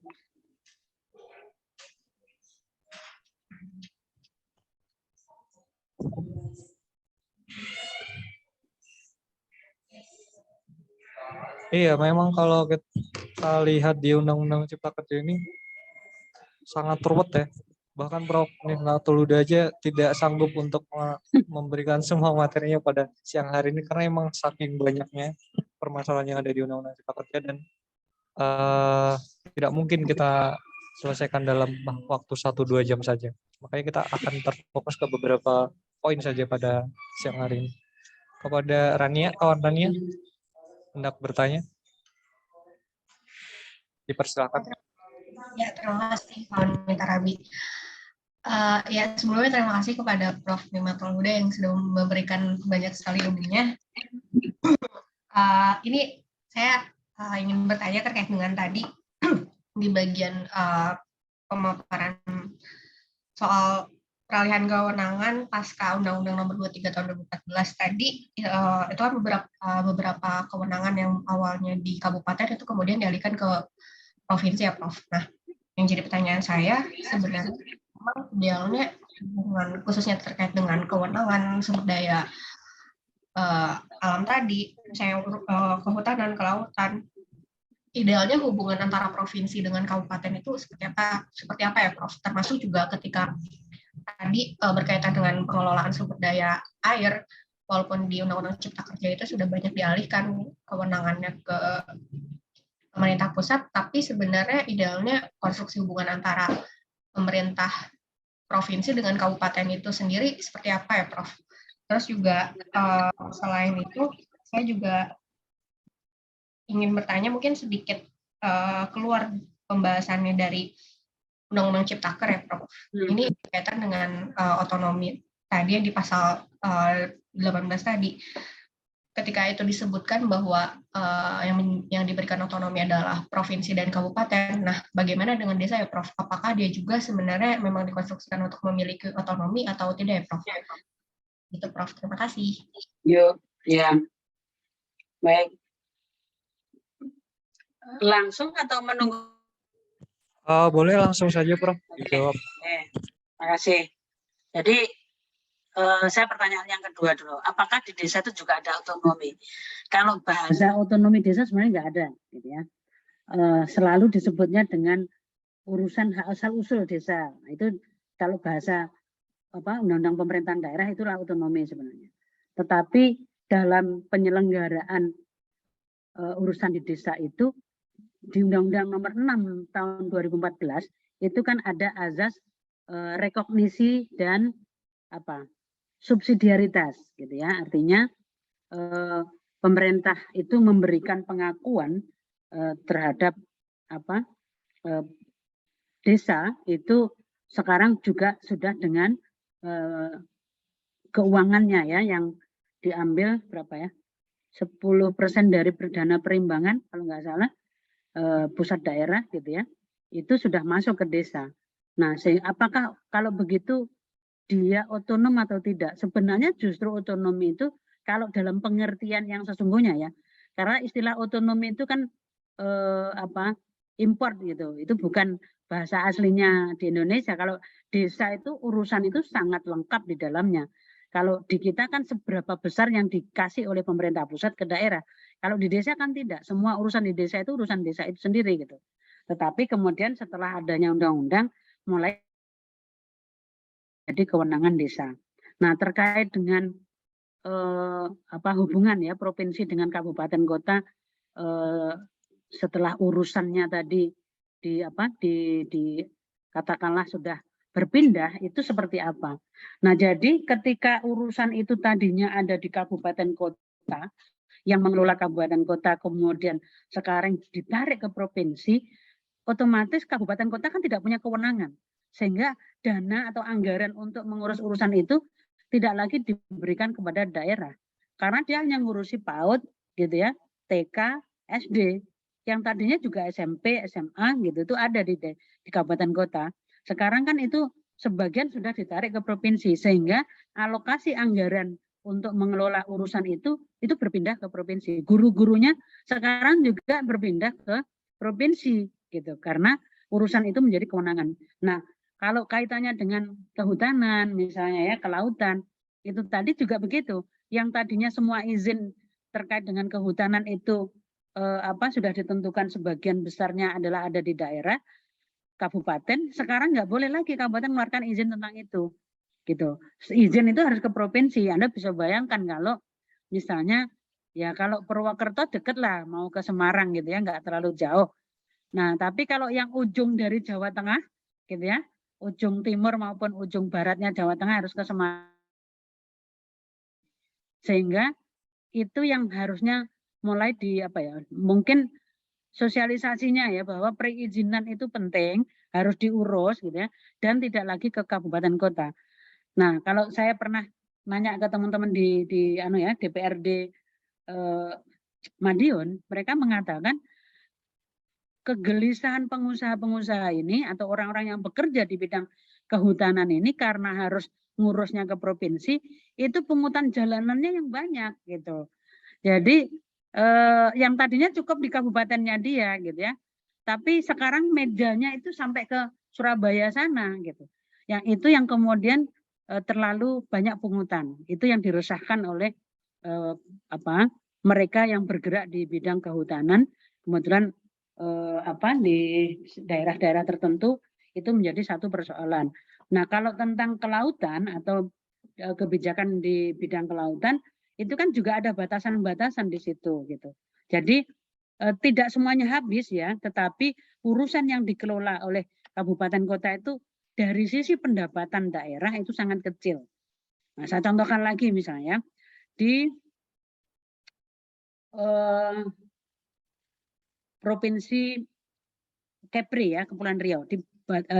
Iya, memang kalau kita lihat di Undang-Undang Cipta Kerja ini sangat ruwet ya. Bahkan Prof. Nifnatuluda aja tidak sanggup untuk memberikan semua materinya pada siang hari ini karena emang saking banyaknya permasalahan yang ada di Undang-Undang Cipta Kerja dan tidak mungkin kita selesaikan dalam waktu 1-2 jam saja. Makanya kita akan terfokus ke beberapa poin saja pada siang hari ini. Kepada Rania, kawan Rania, hendak bertanya. Dipersilakan. Ya, terima kasih kawan Minta Rabi. Ya, sebelumnya terima kasih kepada Prof. Nifnatuluda yang sudah memberikan banyak sekali ilmunya. Ini saya ingin bertanya terkait dengan tadi di bagian pemaparan soal peralihan kewenangan pasca Undang-Undang Nomor 23 Tahun 2014 tadi, itu kan beberapa kewenangan yang awalnya di kabupaten itu kemudian dialihkan ke provinsi ya, Prof. Nah, yang jadi pertanyaan saya sebenarnya memang idealnya khususnya terkait dengan kewenangan sumber daya alam tadi, misalnya kehutanan, kelautan, idealnya hubungan antara provinsi dengan kabupaten itu seperti apa ya, Prof? Termasuk juga ketika tadi berkaitan dengan pengelolaan sumber daya air, walaupun di Undang-Undang Cipta Kerja itu sudah banyak dialihkan kewenangannya ke pemerintah pusat, tapi sebenarnya idealnya konstruksi hubungan antara pemerintah provinsi dengan kabupaten itu sendiri seperti apa ya, Prof? Terus juga selain itu, saya juga ingin bertanya mungkin sedikit keluar pembahasannya dari Undang-Undang Ciptaker ya, Prof. Ini berkaitan dengan otonomi tadi yang di pasal 18 tadi. Ketika itu disebutkan bahwa yang diberikan otonomi adalah provinsi dan kabupaten. Nah, bagaimana dengan desa ya, Prof? Apakah dia juga sebenarnya memang dikonstruksikan untuk memiliki otonomi atau tidak ya, Prof? Itu, Prof. Terima kasih. Yuk, ya. Baik. Langsung atau menunggu? Boleh langsung saja, Prof. Dijawab. Oke, terima kasih. Jadi, saya pertanyaan yang kedua dulu. Apakah di desa itu juga ada otonomi? Kalau bahasa otonomi desa sebenarnya nggak ada, gitu ya. Selalu disebutnya dengan urusan hak asal usul desa. Nah, itu kalau bahasa Undang-Undang Pemerintahan Daerah itulah otonomi sebenarnya. Tetapi dalam penyelenggaraan urusan di desa itu di Undang-Undang Nomor 6 Tahun 2014 itu kan ada azas rekognisi dan subsidiaritas, gitu ya. Artinya pemerintah itu memberikan pengakuan terhadap desa itu sekarang juga sudah dengan keuangannya ya yang diambil berapa ya 10% dari dana perimbangan kalau nggak salah pusat daerah gitu ya itu sudah masuk ke desa. Nah, apakah kalau begitu dia otonom atau tidak? Sebenarnya justru otonomi itu kalau dalam pengertian yang sesungguhnya ya, karena istilah otonomi itu kan import gitu, itu bukan bahasa aslinya di Indonesia. Kalau desa itu urusan itu sangat lengkap di dalamnya. Kalau di kita kan seberapa besar yang dikasih oleh pemerintah pusat ke daerah. Kalau di desa kan tidak, semua urusan di desa itu urusan desa itu sendiri gitu. Tetapi kemudian setelah adanya undang-undang mulai menjadi kewenangan desa. Nah, terkait dengan hubungan ya provinsi dengan kabupaten kota setelah urusannya tadi katakanlah sudah berpindah, itu seperti apa. Nah, jadi ketika urusan itu tadinya ada di kabupaten kota, yang mengelola kabupaten kota, kemudian sekarang ditarik ke provinsi, otomatis kabupaten kota kan tidak punya kewenangan. Sehingga dana atau anggaran untuk mengurus urusan itu tidak lagi diberikan kepada daerah. Karena dia hanya ngurusi PAUD, gitu ya, TK, SD. Yang tadinya juga SMP, SMA, gitu, itu ada di kabupaten kota. Sekarang kan itu sebagian sudah ditarik ke provinsi, sehingga alokasi anggaran untuk mengelola urusan itu berpindah ke provinsi. Guru-gurunya sekarang juga berpindah ke provinsi, gitu, karena urusan itu menjadi kewenangan. Nah, kalau kaitannya dengan kehutanan, misalnya ya, kelautan, itu tadi juga begitu. Yang tadinya semua izin terkait dengan kehutanan itu sudah ditentukan sebagian besarnya adalah ada di daerah, kabupaten, sekarang nggak boleh lagi kabupaten mengeluarkan izin tentang itu. Gitu. Izin itu harus ke provinsi. Anda bisa bayangkan kalau misalnya ya kalau Purwokerto deket lah mau ke Semarang gitu ya, nggak terlalu jauh. Nah, tapi kalau yang ujung dari Jawa Tengah gitu ya, ujung timur maupun ujung baratnya Jawa Tengah harus ke Semarang. Sehingga itu yang harusnya mulai mungkin sosialisasinya ya, bahwa perizinan itu penting, harus diurus gitu ya, dan tidak lagi ke kabupaten kota. Nah, kalau saya pernah nanya ke teman-teman di DPRD Madiun, mereka mengatakan kegelisahan pengusaha-pengusaha ini atau orang-orang yang bekerja di bidang kehutanan ini karena harus ngurusnya ke provinsi, itu pungutan jalanannya yang banyak gitu. Jadi yang tadinya cukup di kabupatennya dia gitu ya, tapi sekarang mejanya itu sampai ke Surabaya sana gitu. Yang itu yang kemudian terlalu banyak pungutan. Itu yang diresahkan oleh mereka yang bergerak di bidang kehutanan. Kemudian di daerah-daerah tertentu itu menjadi satu persoalan. Nah, kalau tentang kelautan atau kebijakan di bidang kelautan, itu kan juga ada batasan-batasan di situ gitu. Jadi tidak semuanya habis ya, tetapi urusan yang dikelola oleh kabupaten kota itu dari sisi pendapatan daerah itu sangat kecil. Nah, saya contohkan lagi misalnya di provinsi Kepri ya, Kepulauan Riau,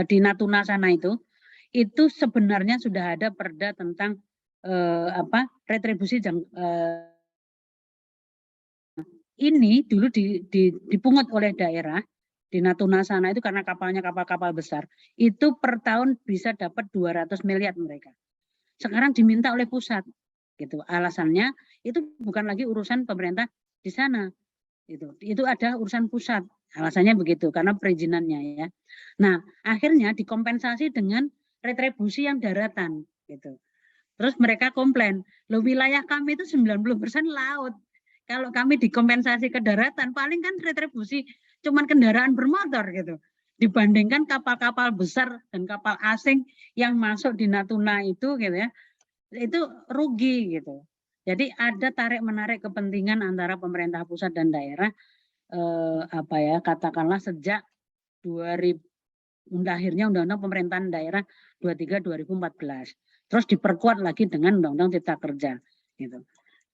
di Natuna sana itu sebenarnya sudah ada perda tentang retribusi ini dulu dipungut oleh daerah di Natuna sana itu karena kapalnya kapal-kapal besar. Itu per tahun bisa dapat 200 miliar mereka. Sekarang diminta oleh pusat. Gitu. Alasannya itu bukan lagi urusan pemerintah di sana. Itu ada urusan pusat. Alasannya begitu karena perizinannya ya. Nah, akhirnya dikompensasi dengan retribusi yang daratan gitu. Terus mereka komplain, "Loh, wilayah kami itu 90% laut. Kalau kami dikompensasi ke daratan, paling kan retribusi cuman kendaraan bermotor gitu. Dibandingkan kapal-kapal besar dan kapal asing yang masuk di Natuna itu gitu ya, itu rugi gitu. Jadi ada tarik-menarik kepentingan antara pemerintah pusat dan daerah, katakanlah sejak 2000 akhirnya Undang-Undang Pemerintahan Daerah 23/2014. Terus diperkuat lagi dengan Undang-Undang Cipta Kerja gitu.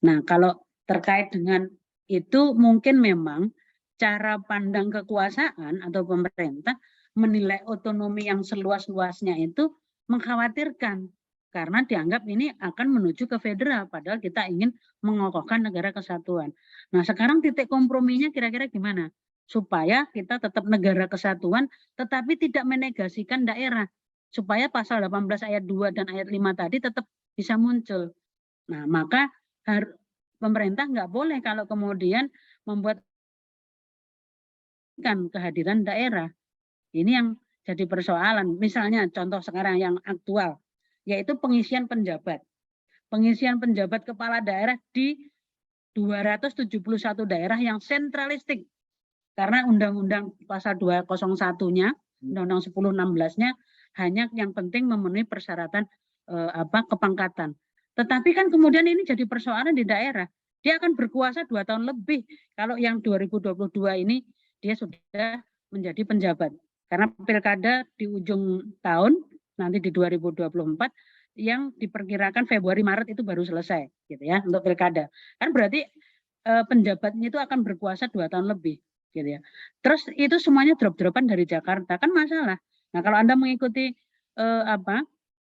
Nah, kalau terkait dengan itu mungkin memang cara pandang kekuasaan atau pemerintah menilai otonomi yang seluas-luasnya itu mengkhawatirkan karena dianggap ini akan menuju ke federal padahal kita ingin mengokohkan negara kesatuan. Nah, sekarang titik komprominya kira-kira gimana? Supaya kita tetap negara kesatuan tetapi tidak menegasikan daerah. Supaya pasal 18 ayat 2 dan ayat 5 tadi tetap bisa muncul. Nah, maka pemerintah nggak boleh kalau kemudian membuat kehadiran daerah. Ini yang jadi persoalan. Misalnya contoh sekarang yang aktual, yaitu pengisian penjabat. Pengisian penjabat kepala daerah di 271 daerah yang sentralistik. Karena Undang-Undang pasal 201-nya, Undang-Undang 1016-nya hanya yang penting memenuhi persyaratan kepangkatan. Tetapi kan kemudian ini jadi persoalan di daerah. Dia akan berkuasa 2 tahun lebih. Kalau yang 2022 ini dia sudah menjadi penjabat. Karena pilkada di ujung tahun, nanti di 2024, yang diperkirakan Februari Maret itu baru selesai gitu ya untuk pilkada. Kan berarti penjabatnya itu akan berkuasa 2 tahun lebih gitu ya. Terus itu semuanya drop-dropan dari Jakarta, kan masalah. Nah, kalau Anda mengikuti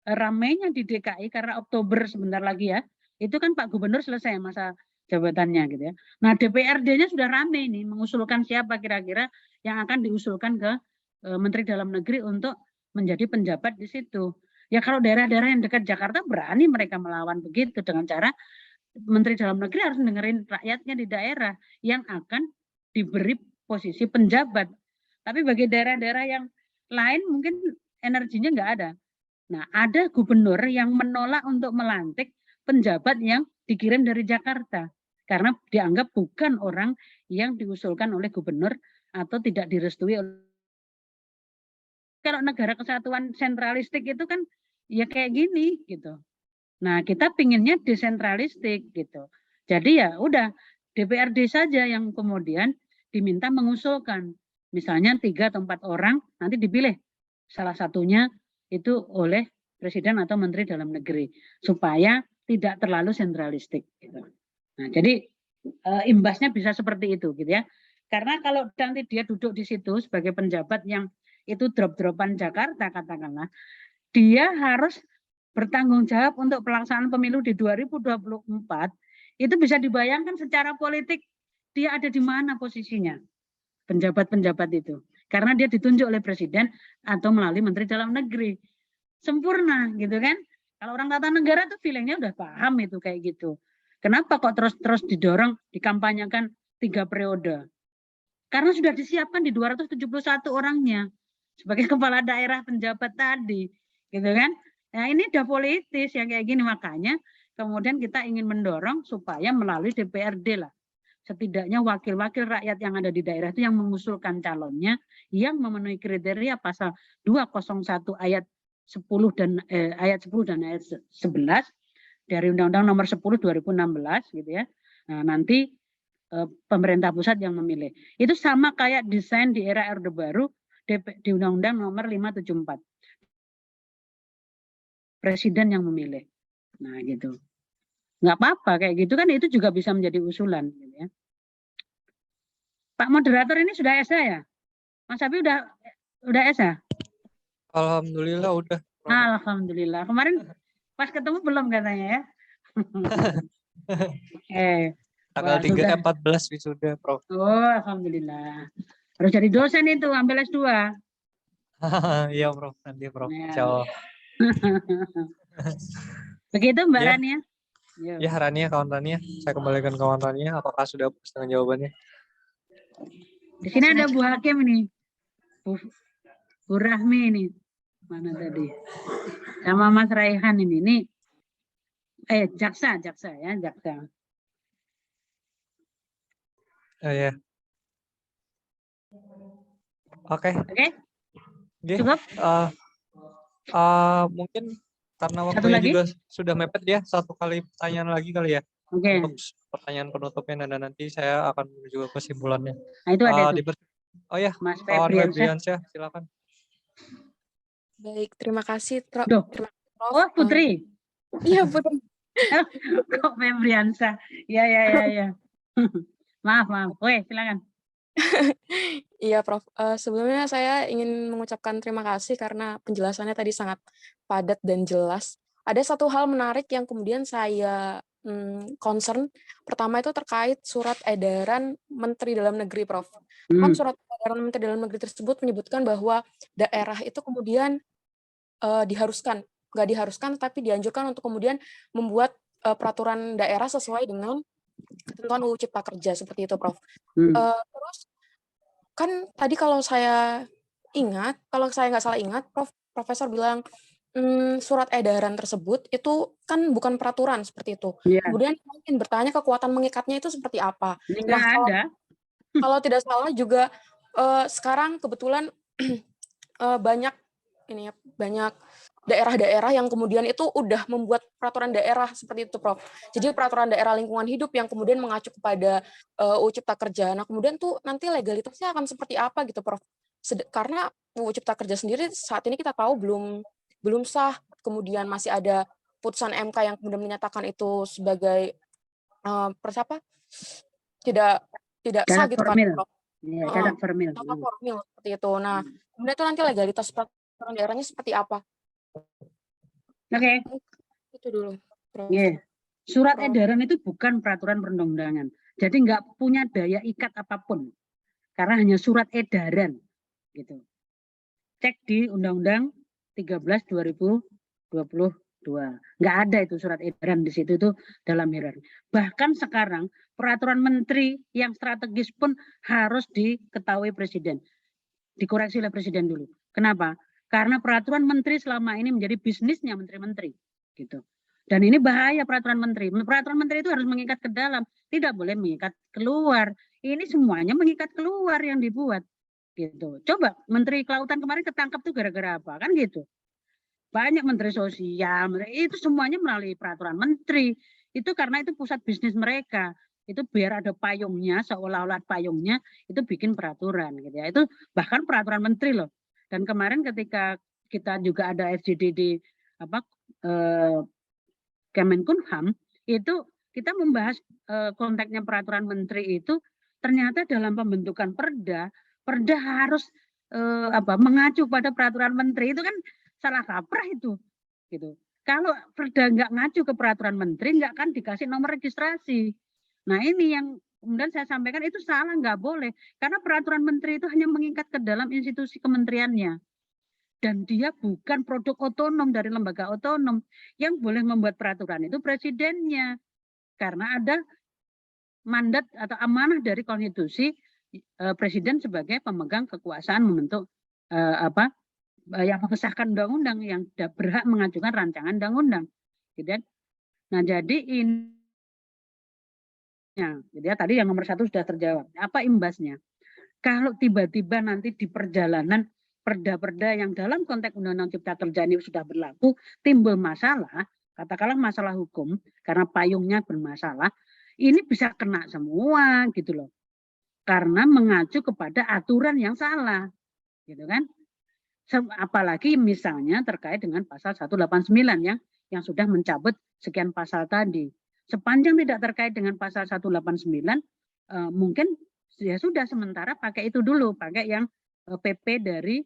ramainya di DKI karena Oktober sebentar lagi ya, itu kan Pak Gubernur selesai masa jabatannya gitu ya. Nah, DPRD-nya sudah ramai nih mengusulkan siapa kira-kira yang akan diusulkan ke Menteri Dalam Negeri untuk menjadi penjabat di situ. Ya kalau daerah-daerah yang dekat Jakarta berani mereka melawan begitu dengan cara Menteri Dalam Negeri harus dengerin rakyatnya di daerah yang akan diberi posisi penjabat. Tapi bagi daerah-daerah yang lain mungkin energinya nggak ada. Nah, ada gubernur yang menolak untuk melantik penjabat yang dikirim dari Jakarta karena dianggap bukan orang yang diusulkan oleh gubernur atau tidak direstui. Kalau negara kesatuan sentralistik itu kan ya kayak gini gitu. Nah, kita pinginnya desentralistik gitu. Jadi ya udah DPRD saja yang kemudian diminta mengusulkan. Misalnya 3 atau 4 orang nanti dipilih salah satunya itu oleh Presiden atau Menteri Dalam Negeri supaya tidak terlalu sentralistik gitu. Nah, jadi imbasnya bisa seperti itu gitu ya. Karena kalau nanti dia duduk di situ sebagai penjabat yang itu drop-dropan Jakarta katakanlah, dia harus bertanggung jawab untuk pelaksanaan pemilu di 2024, itu bisa dibayangkan secara politik dia ada di mana posisinya, penjabat-penjabat itu. Karena dia ditunjuk oleh Presiden atau melalui Menteri Dalam Negeri. Sempurna gitu kan. Kalau orang tata negara tuh feelingnya udah paham itu kayak gitu. Kenapa kok terus didorong, dikampanyekan 3 periode? Karena sudah disiapkan di 271 orangnya sebagai kepala daerah penjabat tadi, gitu kan? Nah, ini udah politis yang kayak gini, makanya kemudian kita ingin mendorong supaya melalui DPRD lah. Setidaknya wakil-wakil rakyat yang ada di daerah itu yang mengusulkan calonnya yang memenuhi kriteria pasal 201 ayat 10 dan ayat 10 dan ayat 11 dari Undang-Undang Nomor 10 2016 gitu ya. Nah, nanti pemerintah pusat yang memilih. Itu sama kayak desain di era Orde Baru di Undang-Undang Nomor 574. Presiden yang memilih. Nah, gitu. Nggak apa-apa kayak gitu kan, itu juga bisa menjadi usulan gitu ya. Pak moderator ini sudah SA ya? Mas Abi udah SA? Alhamdulillah udah. Alhamdulillah. Kemarin pas ketemu belum katanya ya? Tanggal 3 14 wisuda, Prof. Oh, alhamdulillah. Harus jadi dosen itu, ambil S2. Iya, Prof. Nanti, Prof. Ya. Insyaallah. Begitu Mbak Ya. Rania? Ya, Rania, kawan Rania. Saya kembalikan ke kawan Rania. Apakah sudah puas dengan jawabannya? Di sini ada Bu Hakim ini. Bu Rahmi ini. Mana tadi? Sama Mas Raihan ini. Ini jaksa ya, jaksa. Ya. Oke. Cukup? Mungkin karena Satu waktunya lagi? juga sudah mepet ya, satu kali pertanyaan lagi kali ya. Oke. Untuk pertanyaan penutupnya dan nanti saya akan menuju ke kesimpulannya. Nah, itu ada itu. Oh ya, Mas kawan Febriansyah. silakan. Baik, terima kasih, Prof. Oh, Putri. Iya, Putri. Kok Febriansyah? Ya. Maaf. Oke, silakan. Iya, Prof. Sebelumnya saya ingin mengucapkan terima kasih karena penjelasannya tadi sangat padat dan jelas. Ada satu hal menarik yang kemudian saya concern. Pertama itu terkait surat edaran Menteri Dalam Negeri, Prof. Kan surat edaran Menteri Dalam Negeri tersebut menyebutkan bahwa daerah itu kemudian nggak diharuskan, tapi dianjurkan untuk kemudian membuat peraturan daerah sesuai dengan ketentuan UU Cipta Kerja, seperti itu, Prof. Terus kan tadi kalau saya nggak salah ingat, Profesor bilang surat edaran tersebut itu kan bukan peraturan seperti itu. Yeah. Kemudian mungkin bertanya kekuatan mengikatnya itu seperti apa. Nggak ada. Kalau tidak salah juga sekarang kebetulan banyak ini ya, banyak daerah-daerah yang kemudian itu udah membuat peraturan daerah seperti itu, Prof. Jadi peraturan daerah lingkungan hidup yang kemudian mengacu kepada UU Cipta Kerja. Nah, kemudian tuh nanti legalitasnya akan seperti apa gitu, Prof. Karena UU Cipta Kerja sendiri saat ini kita tahu belum sah, kemudian masih ada putusan MK yang kemudian menyatakan itu sebagai apa? Tidak sah Syarat gitu kan, formil. Prof. Ya, Heeh, syarat formil. syarat formil seperti itu. Nah, kemudian itu nanti legalitas peraturan daerahnya seperti apa? Oke. Itu dulu, Prof. Yeah. Surat Prof. edaran itu bukan peraturan perundang-undangan. Jadi nggak punya daya ikat apapun. Karena hanya surat edaran. Gitu. Cek di Undang-Undang 13 2022. Nggak ada itu surat edaran di situ itu dalam hierarki. Bahkan sekarang peraturan menteri yang strategis pun harus diketahui presiden. Dikoreksi oleh presiden dulu. Kenapa? Karena peraturan menteri selama ini menjadi bisnisnya menteri-menteri. Gitu. Dan ini bahaya peraturan menteri. Peraturan menteri itu harus mengikat ke dalam, tidak boleh mengikat keluar. Ini semuanya mengikat keluar yang dibuat. Gitu. Coba Menteri Kelautan kemarin ketangkap tuh gara-gara apa? Kan gitu. Banyak menteri sosial, itu semuanya melalui peraturan menteri. Itu karena itu pusat bisnis mereka. Itu biar ada payungnya, seolah-olah payungnya itu bikin peraturan gitu ya. Itu bahkan peraturan menteri loh. Dan kemarin ketika kita juga ada FGD di Kemenkumham, itu kita membahas konteksnya peraturan menteri itu ternyata dalam pembentukan perda harus mengacu pada peraturan menteri. Itu kan salah kaprah itu, gitu. Kalau perda nggak ngacu ke peraturan menteri, nggak akan dikasih nomor registrasi. Nah ini yang kemudian saya sampaikan itu salah, nggak boleh. Karena peraturan menteri itu hanya mengikat ke dalam institusi kementeriannya. Dan dia bukan produk otonom dari lembaga otonom. Yang boleh membuat peraturan itu presidennya. Karena ada mandat atau amanah dari konstitusi presiden sebagai pemegang kekuasaan membentuk yang mengesahkan undang-undang, yang berhak mengajukan rancangan undang-undang. Gitu. Nah jadi ini ya, tadi yang nomor 1 sudah terjawab. Apa imbasnya? Kalau tiba-tiba nanti di perjalanan perda-perda yang dalam konteks Undang-Undang Cipta Kerja ini sudah berlaku, timbul masalah, katakanlah masalah hukum, karena payungnya bermasalah, ini bisa kena semua gitu loh. Karena mengacu kepada aturan yang salah. Gitu kan? Apalagi misalnya terkait dengan pasal 189 yang sudah mencabut sekian pasal tadi. Sepanjang tidak terkait dengan pasal 189, mungkin ya sudah sementara pakai itu dulu, pakai yang PP dari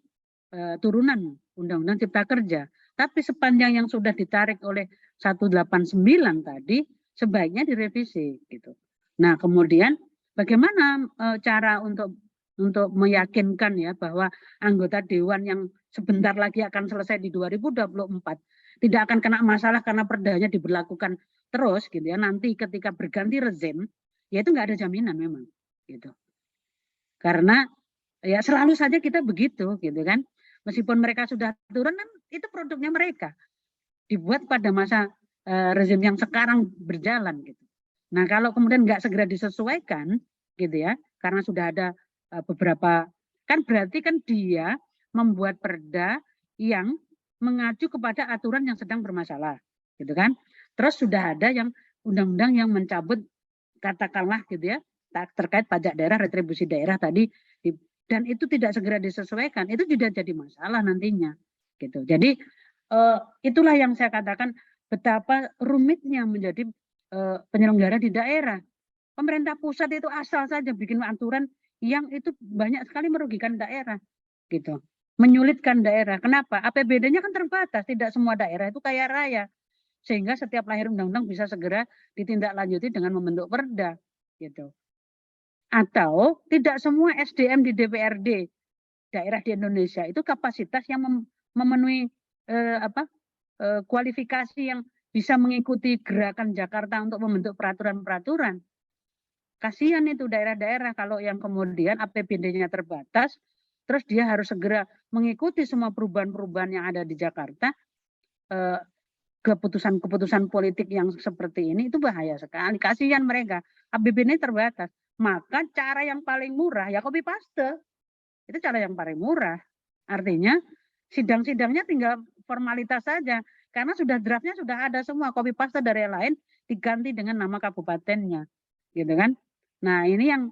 turunan Undang-Undang Cipta Kerja. Tapi sepanjang yang sudah ditarik oleh 189 tadi, sebaiknya direvisi gitu. Nah, kemudian bagaimana cara untuk meyakinkan ya bahwa anggota dewan yang sebentar lagi akan selesai di 2024 tidak akan kena masalah karena perdanya diberlakukan terus gitu ya. Nanti ketika berganti rezim, ya itu nggak ada jaminan memang gitu. Karena ya selalu saja kita begitu gitu kan. Meskipun mereka sudah turun, kan itu produknya mereka. Dibuat pada masa rezim yang sekarang berjalan gitu. Nah, kalau kemudian nggak segera disesuaikan gitu ya, karena sudah ada beberapa, kan berarti kan dia membuat perda yang mengacu kepada aturan yang sedang bermasalah, gitu kan. Terus sudah ada yang undang-undang yang mencabut, katakanlah gitu ya, terkait pajak daerah, retribusi daerah tadi, dan itu tidak segera disesuaikan, itu juga jadi masalah nantinya, gitu. Jadi itulah yang saya katakan betapa rumitnya menjadi penyelenggara di daerah. Pemerintah pusat itu asal saja bikin aturan yang itu banyak sekali merugikan daerah, gitu, menyulitkan daerah. Kenapa? APBD-nya kan terbatas, tidak semua daerah itu kaya raya, sehingga setiap lahir undang-undang bisa segera ditindaklanjuti dengan membentuk perda, gitu. Atau tidak semua SDM di DPRD daerah di Indonesia itu kapasitas yang memenuhi kualifikasi yang bisa mengikuti gerakan Jakarta untuk membentuk peraturan-peraturan. Kasihan itu daerah-daerah kalau yang kemudian APBD-nya terbatas, terus dia harus segera mengikuti semua perubahan-perubahan yang ada di Jakarta. Keputusan-keputusan politik yang seperti ini itu bahaya sekali. Kasihan mereka, APBD-nya terbatas. Maka cara yang paling murah ya copy paste. Itu cara yang paling murah. Artinya sidang-sidangnya tinggal formalitas saja karena sudah draftnya sudah ada semua, copy paste dari yang lain diganti dengan nama kabupatennya, gitu kan. Nah ini yang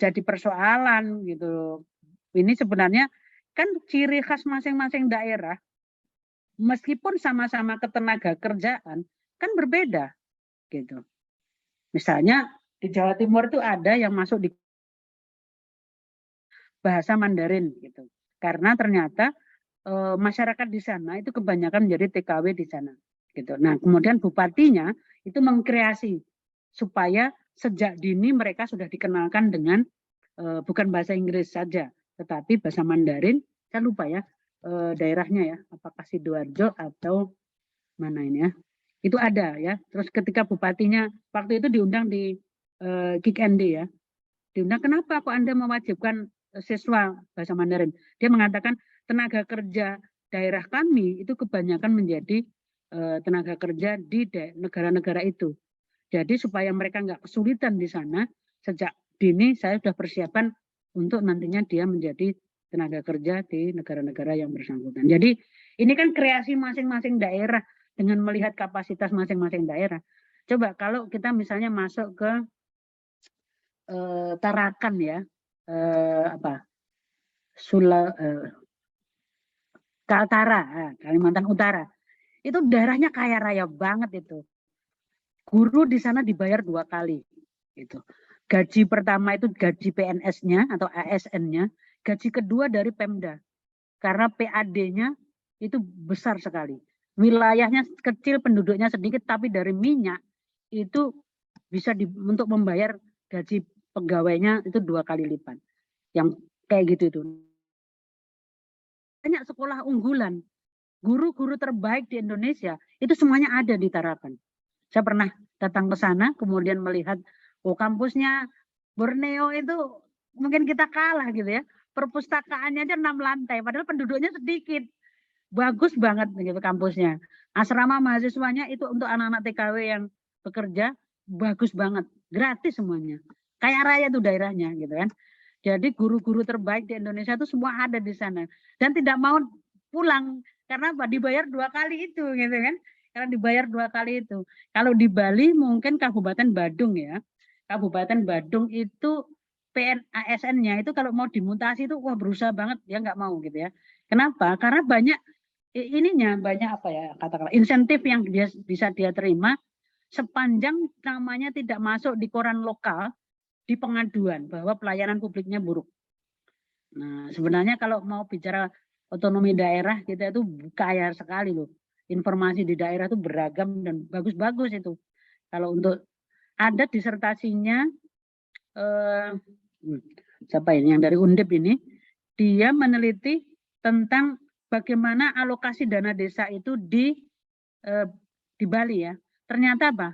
jadi persoalan gitu. Ini sebenarnya kan ciri khas masing-masing daerah, meskipun sama-sama ketenaga kerjaan kan berbeda gitu. Misalnya di Jawa Timur itu ada yang masuk di bahasa Mandarin gitu, karena ternyata masyarakat di sana itu kebanyakan menjadi TKW di sana gitu. Nah kemudian bupatinya itu mengkreasi supaya sejak dini mereka sudah dikenalkan dengan bukan bahasa Inggris saja, tetapi bahasa Mandarin. Saya lupa ya daerahnya ya, apakah Sidoarjo atau mana ini ya. Itu ada ya. Terus ketika bupatinya waktu itu diundang di KIKND ya, diundang, kenapa kok Anda mewajibkan siswa bahasa Mandarin? Dia mengatakan tenaga kerja daerah kami itu kebanyakan menjadi tenaga kerja di negara-negara itu. Jadi supaya mereka nggak kesulitan di sana, sejak dini saya sudah persiapan untuk nantinya dia menjadi tenaga kerja di negara-negara yang bersangkutan. Jadi ini kan kreasi masing-masing daerah dengan melihat kapasitas masing-masing daerah. Coba kalau kita misalnya masuk ke Tarakan ya, Kaltara, Kalimantan Utara, itu daerahnya kaya raya banget itu. Guru di sana dibayar 2 kali. Gitu. Gaji pertama itu gaji PNS-nya atau ASN-nya, gaji kedua dari Pemda. Karena PAD-nya itu besar sekali. Wilayahnya kecil, penduduknya sedikit, tapi dari minyak itu bisa untuk membayar gaji pegawainya itu 2 kali lipat. Yang kayak gitu itu. Banyak sekolah unggulan, guru-guru terbaik di Indonesia itu semuanya ada di Tarakan. Saya pernah datang ke sana, kemudian melihat kampusnya Borneo itu mungkin kita kalah gitu ya. Perpustakaannya aja 6 lantai, padahal penduduknya sedikit. Bagus banget gitu kampusnya. Asrama mahasiswanya itu untuk anak-anak TKW yang bekerja bagus banget, gratis semuanya. Kaya raya tuh daerahnya gitu kan. Jadi guru-guru terbaik di Indonesia itu semua ada di sana dan tidak mau pulang karena dibayar 2 kali itu gitu kan. Karena dibayar 2 kali itu. Kalau di Bali mungkin Kabupaten Badung ya. Kabupaten Badung itu PNASN-nya itu kalau mau dimutasi itu wah berusaha banget, dia nggak mau gitu ya. Kenapa? Karena banyak banyak apa ya, katakanlah insentif yang bisa dia terima sepanjang namanya tidak masuk di koran lokal di pengaduan bahwa pelayanan publiknya buruk. Nah, sebenarnya kalau mau bicara otonomi daerah kita itu kaya sekali loh. Informasi di daerah itu beragam dan bagus-bagus itu. Kalau untuk ada disertasinya siapa ini yang dari Undip ini, dia meneliti tentang bagaimana alokasi dana desa itu di Bali ya. Ternyata apa?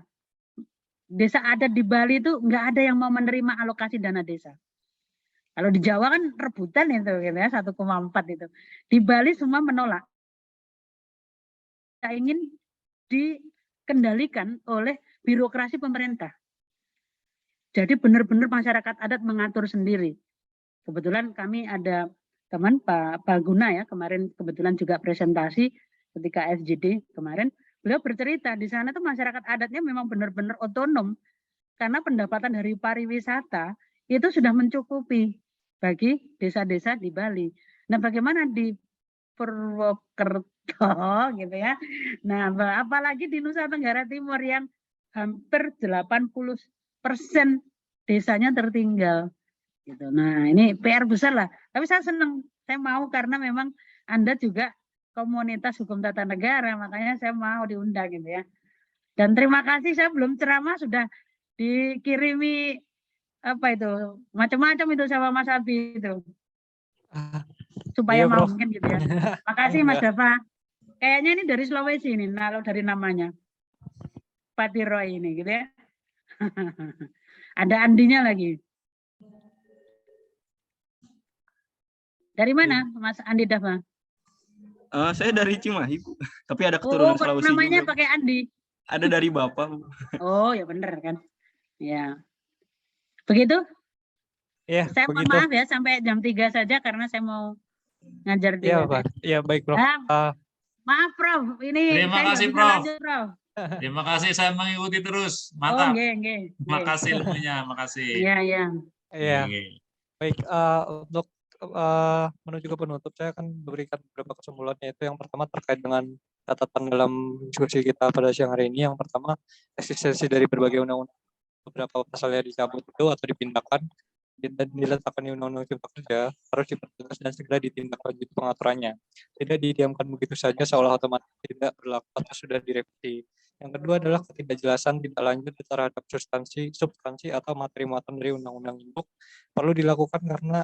Desa adat di Bali itu nggak ada yang mau menerima alokasi dana desa. Kalau di Jawa kan rebutan itu gitu ya, 1,4 itu. Di Bali semua menolak. Kita ingin dikendalikan oleh birokrasi pemerintah. Jadi benar-benar masyarakat adat mengatur sendiri. Kebetulan kami ada teman Pak Palguna ya, kemarin kebetulan juga presentasi ketika FGD kemarin. Beliau bercerita di sana tuh masyarakat adatnya memang benar-benar otonom karena pendapatan dari pariwisata itu sudah mencukupi bagi desa-desa di Bali. Nah, bagaimana di Purwokerto gitu ya. Nah, apalagi di Nusa Tenggara Timur yang hampir 80% desanya tertinggal. Gitu. Nah, ini PR besar lah. Tapi saya senang, saya mau karena memang Anda juga komunitas hukum tata negara, makanya saya mau diundang gitu ya. Dan terima kasih, saya belum ceramah sudah dikirimi apa itu macam-macam itu sama Mas Abi itu supaya iya, mau Prof. mungkin gitu ya. Makasih Mas Dava. Kayaknya ini dari Sulawesi ini, kalau dari namanya Patiroy ini gitu ya. Ada Andinya lagi. Dari mana Mas Andi Dava? Saya dari Cimahi, Bu. Tapi ada keturunan Sulawesi namanya juga. pakai Andi. Ada dari Bapak, Bu. Oh, ya benar kan. Ya. Begitu? Iya, Saya mohon begitu. maaf ya sampai jam 3 saja karena saya mau ngajar di Iya, WP. Pak. Iya, baik, Prof. Maaf, Prof. Ini Terima saya nggak kasih, bisa Prof. lanjut, Prof. Terima kasih, saya mengikuti terus. Oh, Mantap. nggih, nggih. Terima kasih ilmunya, makasih. Iya, iya. Iya, Oke. baik. Untuk menuju ke penutup, saya akan memberikan beberapa kesimpulan, yaitu yang pertama terkait dengan catatan dalam diskusi kita pada siang hari ini. Yang pertama, eksistensi dari berbagai undang-undang, beberapa pasalnya dicabut itu atau dipindahkan dan diletakkan di Undang-Undang Cipta Kerja harus dipertegas dan segera ditindaklanjuti pengaturannya. Tidak didiamkan begitu saja seolah otomatis tidak berlaku atau sudah direvisi. Yang kedua adalah ketidakjelasan tidak lanjut terhadap substansi atau materi muatan dari undang-undang induk perlu dilakukan karena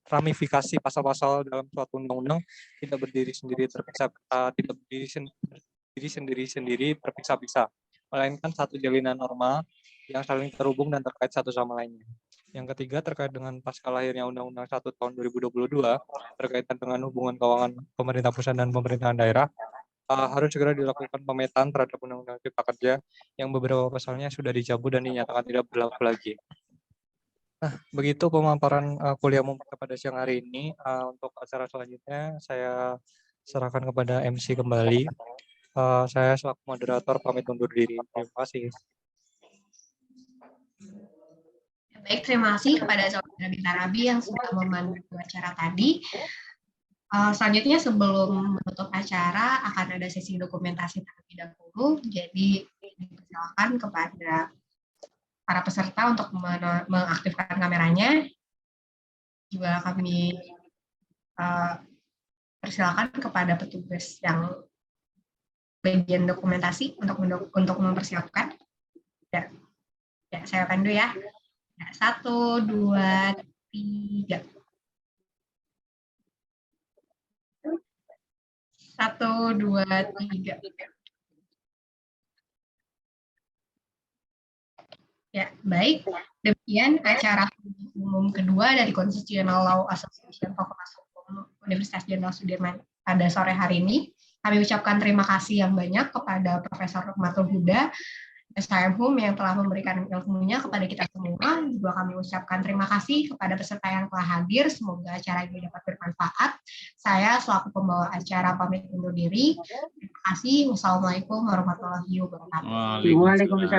ramifikasi pasal-pasal dalam suatu undang-undang tidak berdiri sendiri tidak berdiri sendiri terpisah-pisah, melainkan satu jalinan norma yang saling terhubung dan terkait satu sama lainnya. Yang ketiga terkait dengan pasca lahirnya Undang-Undang 1 tahun 2022 berkaitan dengan hubungan keuangan pemerintah pusat dan pemerintahan daerah, harus segera dilakukan pemetaan terhadap Undang-Undang Cipta Kerja yang beberapa pasalnya sudah dicabut dan dinyatakan tidak berlaku lagi. Nah, begitu pemaparan kuliah umum pada siang hari ini. Untuk acara selanjutnya saya serahkan kepada MC kembali. Saya selaku moderator pamit undur diri. Terima kasih. Baik, terima kasih kepada Saudara Bintang Abi yang sudah memandu acara tadi. Selanjutnya sebelum menutup acara akan ada sesi dokumentasi terlebih dahulu. Jadi dipersilakan kepada para peserta untuk mengaktifkan kameranya. Juga kami persilakan kepada petugas yang bagian dokumentasi untuk mempersiapkan. Ya, saya pandu ya. 1, 2, 3. 1, 2, 3. Ya, baik. Demikian acara umum kedua dari Constitutional Law Association Fakultas Hukum Universitas Jenderal Sudirman pada sore hari ini. Kami ucapkan terima kasih yang banyak kepada Profesor Rukmatul Huda, SHM yang telah memberikan ilmunya kepada kita semua. Juga kami ucapkan terima kasih kepada peserta yang telah hadir. Semoga acara ini dapat bermanfaat. Saya selaku pembawa acara pamit undur diri. Terima kasih. Wassalamualaikum warahmatullahi wabarakatuh. Waalaikumsalam.